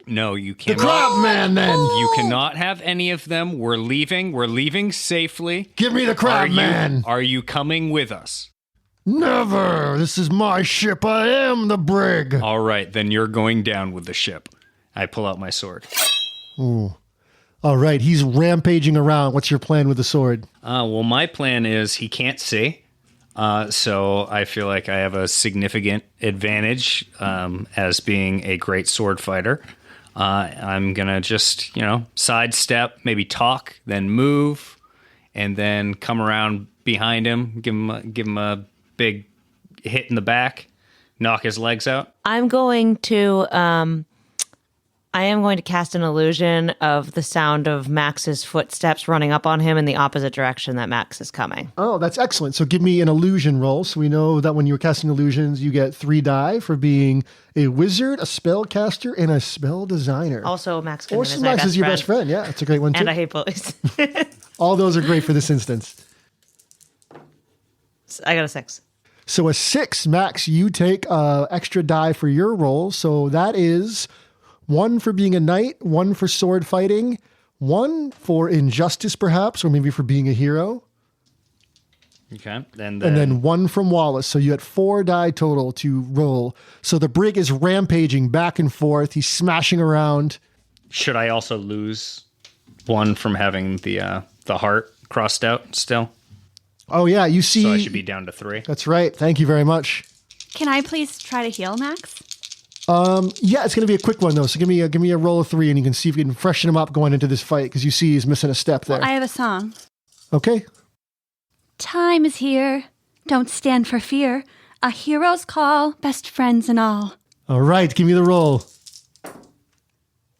Speaker 3: No, you
Speaker 2: The
Speaker 3: cannot.
Speaker 2: crab man, then.
Speaker 3: You cannot have any of them. We're leaving. We're leaving safely.
Speaker 2: Give me the crab man.
Speaker 3: Are you coming with us?
Speaker 2: Never. This is my ship. I am the brig.
Speaker 3: All right, then you're going down with the ship. I pull out my sword.
Speaker 2: Ooh. All right, he's rampaging around. What's your plan with the sword?
Speaker 3: Well, my plan is he can't see. So I feel like I have a significant advantage as being a great sword fighter. I'm going to just, sidestep, maybe talk, then move, and then come around behind him, give him a big hit in the back, knock his legs out.
Speaker 7: I am going to cast an illusion of the sound of Max's footsteps running up on him in the opposite direction that Max is coming.
Speaker 2: Oh, that's excellent. So give me an illusion roll. So we know that when you're casting illusions, you get 3 die for being a wizard, a spellcaster, and a spell designer.
Speaker 7: Also, Max Goodname is my
Speaker 2: Max
Speaker 7: best
Speaker 2: is your
Speaker 7: friend.
Speaker 2: best friend. Yeah, that's a great one too.
Speaker 7: And I hate bullies.
Speaker 2: All those are great for this instance.
Speaker 7: I got a 6.
Speaker 2: So a 6, Max, you take extra die for your roll. So that is 1 for being a knight, 1 for sword fighting, 1 for injustice perhaps, or maybe for being a hero.
Speaker 3: Okay.
Speaker 2: And then 1 from Wallace. So you had 4 die total to roll. So the brig is rampaging back and forth. He's smashing around.
Speaker 3: Should I also lose 1 from having the heart crossed out still?
Speaker 2: Oh yeah, you see.
Speaker 3: So I should be down to 3.
Speaker 2: That's right. Thank you very much.
Speaker 4: Can I please try to heal Max?
Speaker 2: Yeah, it's going to be a quick one though. So give me a roll of 3, and you can see if you can freshen him up going into this fight because you see he's missing a step there.
Speaker 4: I have a song.
Speaker 2: Okay.
Speaker 4: Time is here. Don't stand for fear. A hero's call, best friends and all.
Speaker 2: All right. Give me the roll.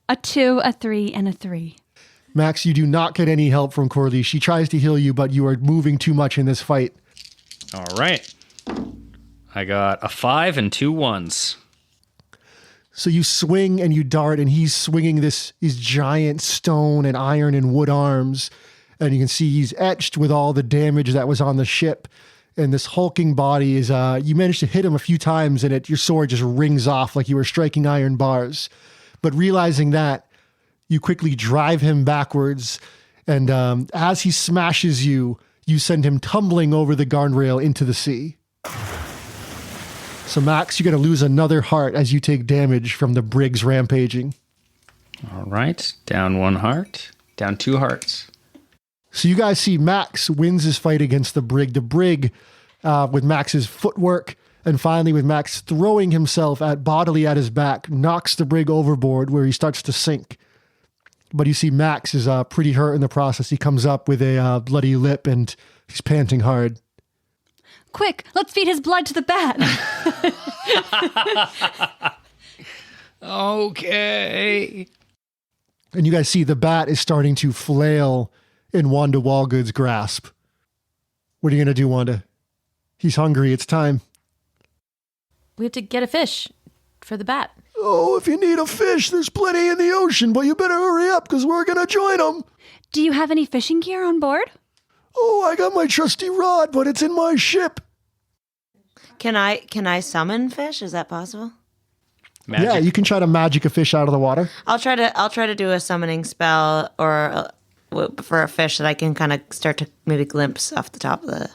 Speaker 4: A 2, a 3, and a 3.
Speaker 2: Max, you do not get any help from Corley. She tries to heal you, but you are moving too much in this fight.
Speaker 3: All right. I got a 5 and 2 1s.
Speaker 2: So you swing and you dart, and he's swinging these giant stone and iron and wood arms. And you can see he's etched with all the damage that was on the ship. And this hulking body is, you managed to hit him a few times, and your sword just rings off like you were striking iron bars. But realizing that, you quickly drive him backwards. And as he smashes you, you send him tumbling over the guardrail into the sea. So Max, you're going to lose another heart as you take damage from the brig's rampaging.
Speaker 3: All right. Down 1 heart. Down 2 hearts.
Speaker 2: So you guys see Max wins his fight against the brig. The brig, with Max's footwork, and finally with Max throwing himself bodily at his back, knocks the brig overboard where he starts to sink. But you see Max is pretty hurt in the process. He comes up with a bloody lip and he's panting hard.
Speaker 4: Quick, let's feed his blood to the bat.
Speaker 3: Okay.
Speaker 2: And you guys see the bat is starting to flail in Wanda Wallgood's grasp. What are you going to do, Wanda? He's hungry. It's time.
Speaker 6: We have to get a fish for the bat.
Speaker 2: Oh, if you need a fish, there's plenty in the ocean, but you better hurry up because we're going to join them.
Speaker 4: Do you have any fishing gear on board?
Speaker 2: Oh, I got my trusty rod, but it's in my ship.
Speaker 7: Can I summon fish? Is that possible?
Speaker 3: Magic.
Speaker 2: Yeah, you can try to magic a fish out of the water.
Speaker 7: I'll try to do a summoning spell or for a fish that I can kind of start to maybe glimpse off the top of the.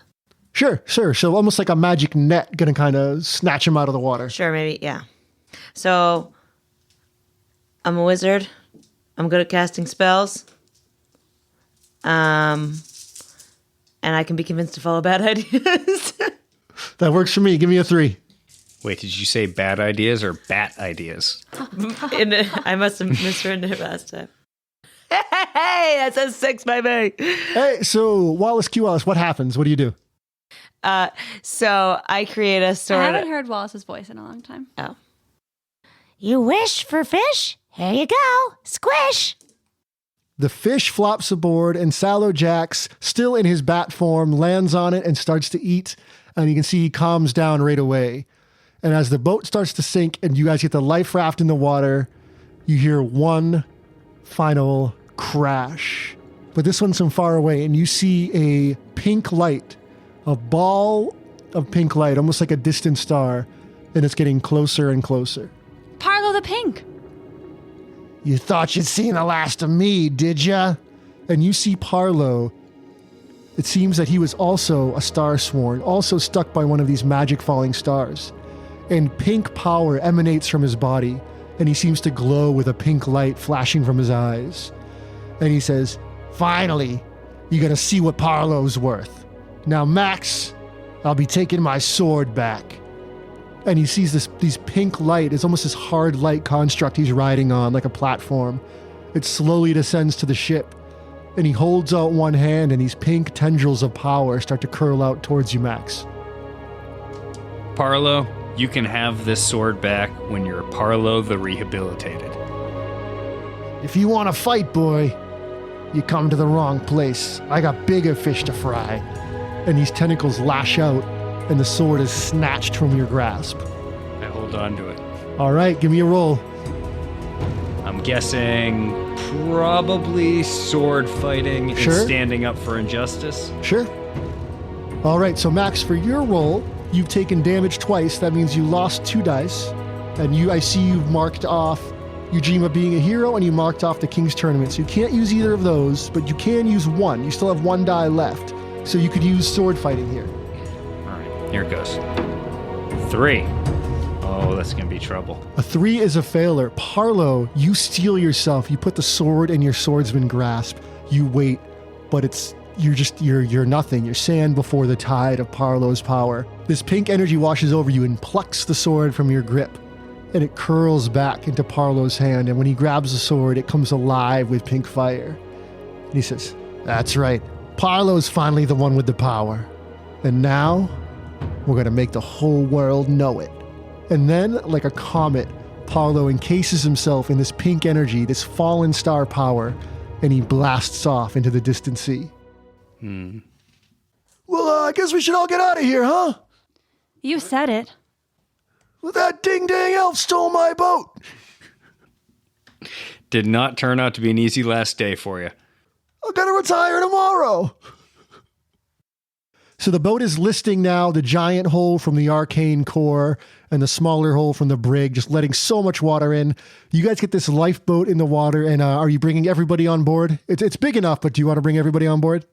Speaker 2: Sure. So almost like a magic net, going to kind of snatch him out of the water.
Speaker 7: Sure, maybe, yeah. So, I'm a wizard. I'm good at casting spells. And I can be convinced to follow bad ideas.
Speaker 2: That works for me. Give me a 3.
Speaker 3: Wait, did you say bad ideas or bat ideas?
Speaker 7: I must have miswritten it last time. Hey, that's a 6, baby.
Speaker 2: Hey, so Wallace Q. Wallace, what happens? What do you do?
Speaker 7: So I create a
Speaker 4: I
Speaker 7: sword.
Speaker 4: haven't heard Wallace's voice in a long time.
Speaker 7: Oh.
Speaker 5: You wish for fish? Here you go. Squish.
Speaker 2: The fish flops aboard, and Sallow Jax, still in his bat form, lands on it and starts to eat. And you can see he calms down right away. And as the boat starts to sink and you guys get the life raft in the water, you hear one final crash. But this one's from far away, and you see a pink light, a ball of pink light, almost like a distant star, and it's getting closer and closer.
Speaker 4: Parlo the Pink.
Speaker 2: You thought you'd seen the last of me, did ya? And you see Parlo. It seems that he was also a Starsworn, also stuck by one of these magic falling stars. And pink power emanates from his body, and he seems to glow with a pink light flashing from his eyes. And he says, "Finally, you're gonna see what Parlo's worth. Now, Max, I'll be taking my sword back." And he sees these pink light. It's almost this hard light construct he's riding on, like a platform. It slowly descends to the ship, and he holds out one hand, and these pink tendrils of power start to curl out towards you, Max.
Speaker 3: Parlo, you can have this sword back when you're Parlo the Rehabilitated.
Speaker 2: If you want to fight, boy, you come to the wrong place. I got bigger fish to fry. And these tentacles lash out, and the sword is snatched from your grasp.
Speaker 3: I hold on to it.
Speaker 2: All right, give me a roll.
Speaker 3: I'm guessing probably sword fighting
Speaker 2: Sure.
Speaker 3: and standing up for injustice.
Speaker 2: Sure. All right, so Max, for your roll, you've taken damage twice. That means you lost 2 dice. And I see you've marked off your dream of being a hero, and you marked off the King's Tournament. So you can't use either of those, but you can use one. You still have 1 die left. So you could use sword fighting here.
Speaker 3: All right, here it goes. 3. Oh, that's going to be trouble.
Speaker 2: A 3 is a failure. Parlo, you steel yourself. You put the sword in your swordsman grasp. You wait, but you're nothing. You're sand before the tide of Parlo's power. This pink energy washes over you and plucks the sword from your grip, and it curls back into Parlo's hand. And when he grabs the sword, it comes alive with pink fire. And he says, "That's right. Parlo's finally the one with the power. And now we're going to make the whole world know it." And then, like a comet, Parlo encases himself in this pink energy, this fallen star power, and he blasts off into the distant sea. Well, I guess we should all get out of here, huh?
Speaker 4: You said it.
Speaker 2: Well, that ding-dang elf stole my boat.
Speaker 3: Did not turn out to be an easy last day for you.
Speaker 2: I'm going to retire tomorrow. So the boat is listing now the giant hole from the arcane core and the smaller hole from the brig, just letting so much water in. You guys get this lifeboat in the water, and are you bringing everybody on board? It's big enough, but do you want to bring everybody on board?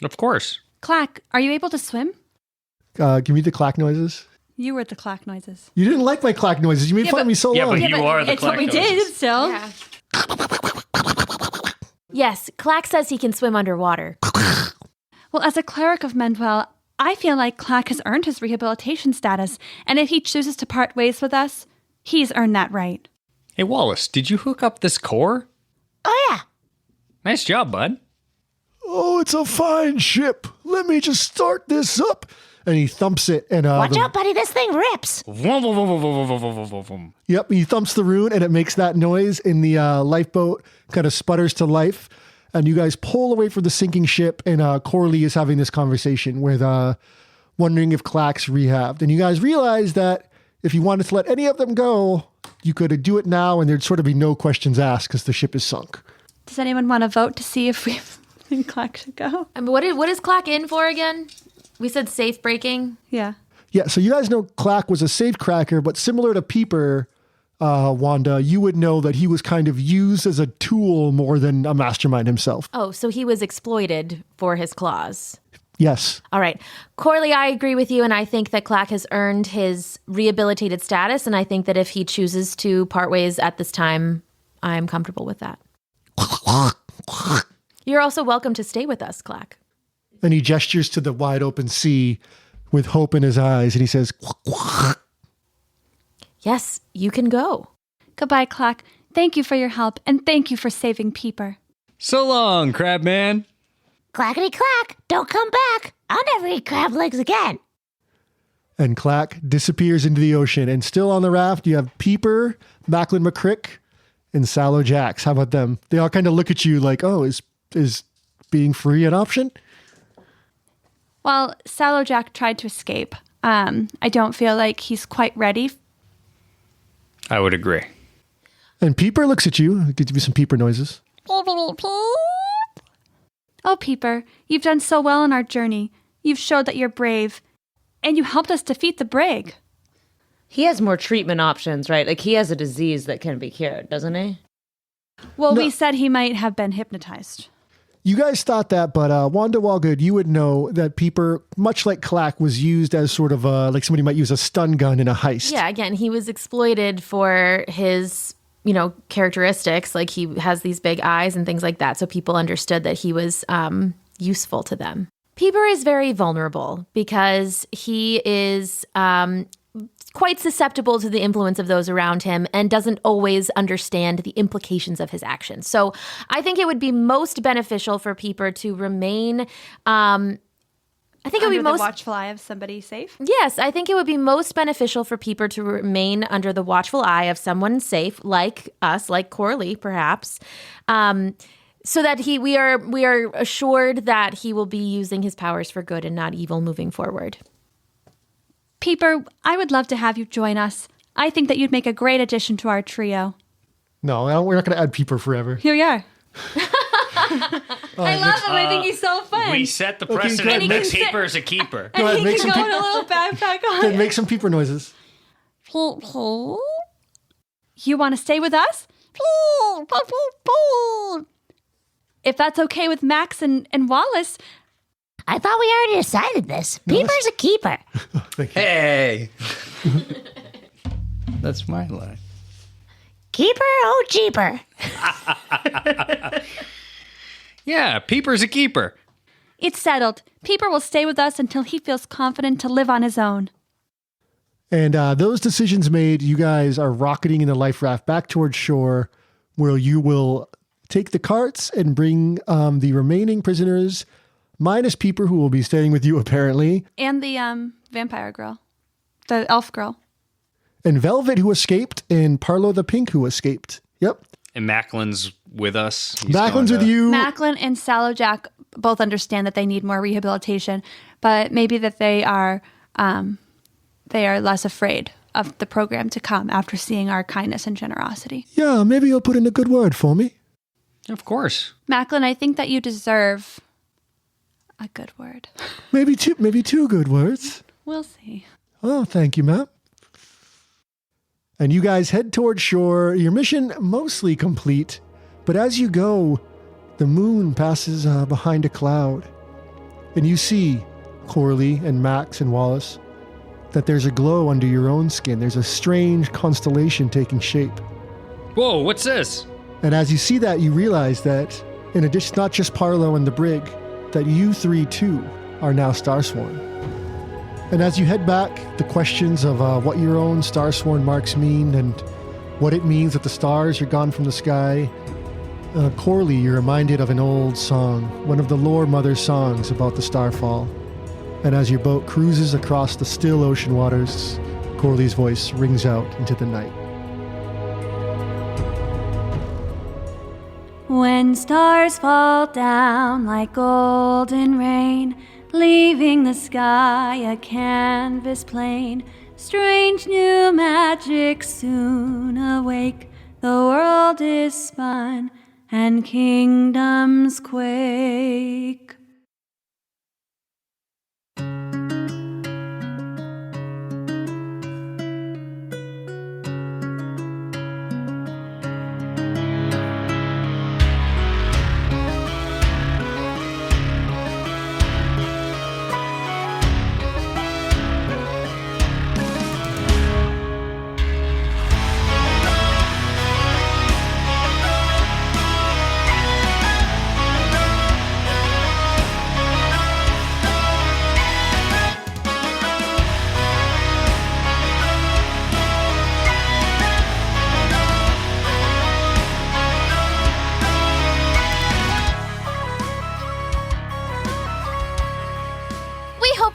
Speaker 3: Of course.
Speaker 4: Clack, are you able to swim?
Speaker 2: Give me the clack noises.
Speaker 4: You were the clack noises.
Speaker 2: You didn't like my clack noises. You made fun of me so
Speaker 3: Yeah,
Speaker 2: long.
Speaker 3: but you are the
Speaker 4: It's what
Speaker 3: clack
Speaker 4: we
Speaker 3: noises.
Speaker 4: did still.
Speaker 1: Yeah. Yes, Clack says he can swim underwater.
Speaker 4: Well, as a cleric of Mendwell, I feel like Clack has earned his rehabilitation status, and if he chooses to part ways with us, he's earned that right.
Speaker 3: Hey, Wallace, did you hook up this core?
Speaker 5: Oh, yeah.
Speaker 3: Nice job, bud.
Speaker 2: Oh, it's a fine ship. Let me just start this up. And he thumps it. And
Speaker 5: Watch out, buddy. This thing rips.
Speaker 2: Yep, he thumps the rune and it makes that noise, and the lifeboat kind of sputters to life. And you guys pull away from the sinking ship, and Corley is having this conversation with wondering if Clack's rehabbed. And you guys realize that if you wanted to let any of them go, you could do it now and there'd sort of be no questions asked because the ship is sunk.
Speaker 4: Does anyone want to vote to see if we think Clack should go?
Speaker 1: I mean, what is Clack in for again? We said safe breaking.
Speaker 4: Yeah.
Speaker 2: Yeah, so you guys know Clack was a safe cracker, but similar to Peeper, Wanda, you would know that he was kind of used as a tool more than a mastermind himself.
Speaker 1: Oh, so he was exploited for his claws.
Speaker 2: Yes.
Speaker 1: All right. Corley, I agree with you, and I think that Clack has earned his rehabilitated status, and I think that if he chooses to part ways at this time, I'm comfortable with that. You're also welcome to stay with us, Clack.
Speaker 2: And he gestures to the wide open sea with hope in his eyes, and he says,
Speaker 1: Yes, you can go.
Speaker 4: Goodbye, Clack. Thank you for your help, and thank you for saving Peeper.
Speaker 3: So long, Crabman.
Speaker 5: Clackety clack. Don't come back. I'll never eat crab legs again.
Speaker 2: And Clack disappears into the ocean. And still on the raft, you have Peeper, Macklin McCrick, and Sallow Jax. How about them? They all kind of look at you like, oh, is being free an option?
Speaker 4: Well, Sallow Jack tried to escape. I don't feel like he's quite ready.
Speaker 3: I would agree.
Speaker 2: And Peeper looks at you. I'll give you some Peeper noises.
Speaker 4: Oh, Peeper, you've done so well on our journey. You've showed that you're brave. And you helped us defeat the brig.
Speaker 7: He has more treatment options, right? Like he has a disease that can be cured, doesn't he?
Speaker 4: Well,
Speaker 2: No.
Speaker 4: we said he might have been hypnotized.
Speaker 2: You guys thought that, but Wanda Wallgood, you would know that Peeper, much like Clack, was used as sort of like somebody might use a stun gun in a heist.
Speaker 1: Yeah, again, he was exploited for his, characteristics. Like he has these big eyes and things like that. So people understood that he was useful to them. Peeper is very vulnerable because he is quite susceptible to the influence of those around him and doesn't always understand the implications of his actions. So I think it would be most beneficial for Peeper to remain. I think it would be
Speaker 4: Under the
Speaker 1: most
Speaker 4: watchful eye of somebody safe.
Speaker 1: Yes, I think it would be most beneficial for Peeper to remain under the watchful eye of someone safe, like us, like Corley, perhaps. So that we are assured that he will be using his powers for good and not evil moving forward.
Speaker 4: Peeper, I would love to have you join us. I think that you'd make a great addition to our trio.
Speaker 2: No, we're not going to add Peeper forever.
Speaker 4: Here we are.
Speaker 2: I
Speaker 4: love him. I think he's so fun.
Speaker 3: We set the
Speaker 2: Okay,
Speaker 3: precedent
Speaker 2: good.
Speaker 3: that
Speaker 2: Make-
Speaker 3: Peeper is a keeper.
Speaker 2: Go ahead,
Speaker 4: He
Speaker 2: make
Speaker 4: can
Speaker 2: some,
Speaker 4: go in a little backpack on.
Speaker 2: Then make some Peeper noises.
Speaker 4: You want to stay with us? If that's okay with Max and Wallace,
Speaker 5: I thought we already decided this. Peeper's a keeper.
Speaker 3: Hey! That's my line.
Speaker 5: Keeper, oh jeeper.
Speaker 3: Yeah, Peeper's a keeper.
Speaker 4: it's settled. Peeper will stay with us until he feels confident to live on his own.
Speaker 2: And those decisions made, you guys are rocketing in the life raft back towards shore, where you will take the carts and bring the remaining prisoners, minus Peeper, who will be staying with you apparently,
Speaker 4: And the vampire girl. The elf girl.
Speaker 2: and Velvet, who escaped, and Parlo the Pink, who escaped. Yep.
Speaker 3: And Macklin's with us. He's
Speaker 2: Macklin's
Speaker 3: going
Speaker 2: with
Speaker 3: to-
Speaker 2: you.
Speaker 4: Macklin and Sallow Jack both understand that they need more rehabilitation, but maybe that they are less afraid of the program to come after seeing our kindness and generosity.
Speaker 2: Yeah, maybe you'll put in a good word for me.
Speaker 3: Of course.
Speaker 4: Macklin, I think that you deserve a good word.
Speaker 2: Maybe two good words.
Speaker 4: We'll see.
Speaker 2: Oh, thank you, Matt. And you guys head towards shore. Your mission mostly complete, but as you go, the moon passes behind a cloud, and you see, Corley and Max and Wallace, that there's a glow under your own skin. There's a strange constellation taking shape.
Speaker 3: Whoa, what's this?
Speaker 2: And as you see that, you realize that, in addition, not just Parlo and the brig, that you three too are now Starsworn. And as you head back, the questions of what your own Starsworn marks mean and what it means that the stars are gone from the sky, Corley, you're reminded of an old song, one of the Lore Mother songs about the starfall. And as your boat cruises across the still ocean waters, Corley's voice rings out into the night.
Speaker 4: When stars fall down like golden rain, leaving the sky a canvas plain, strange new magic soon awake. The world is spun and kingdoms quake.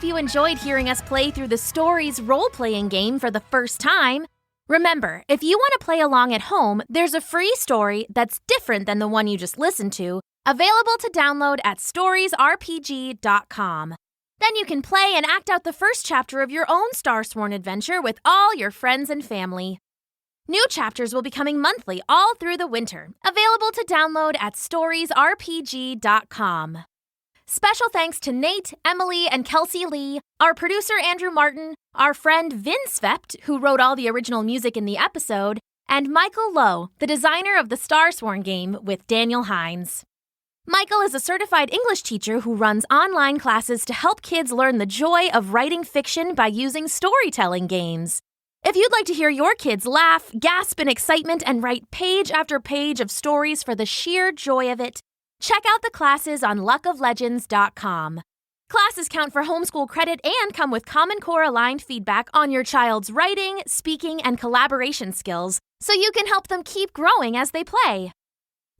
Speaker 1: You enjoyed hearing us play through the Stories role-playing game for the first time. Remember, if you want to play along at home, there's a free story that's different than the one you just listened to, available to download at storiesrpg.com. Then you can play and act out the first chapter of your own Starsworn adventure with all your friends and family. New chapters will be coming monthly all through the winter, available to download at storiesrpg.com. Special thanks to Nate, Emily, and Kelsie Lee, our producer Andrew Martin, our friend Vindsvept, who wrote all the original music in the episode, and Michael Lowe, the designer of the Starsworn game with Daniel Hinds. Michael is a certified English teacher who runs online classes to help kids learn the joy of writing fiction by using storytelling games. If you'd like to hear your kids laugh, gasp in excitement, and write page after page of stories for the sheer joy of it, check out the classes on luckoflegends.com. Classes count for homeschool credit and come with Common Core aligned feedback on your child's writing, speaking, and collaboration skills, so you can help them keep growing as they play.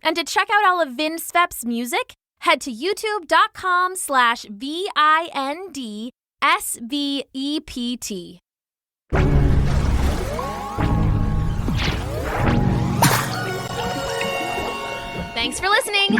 Speaker 1: And to check out all of Vindsvept's music, head to youtube.com/VINDSVEPT. Thanks for listening.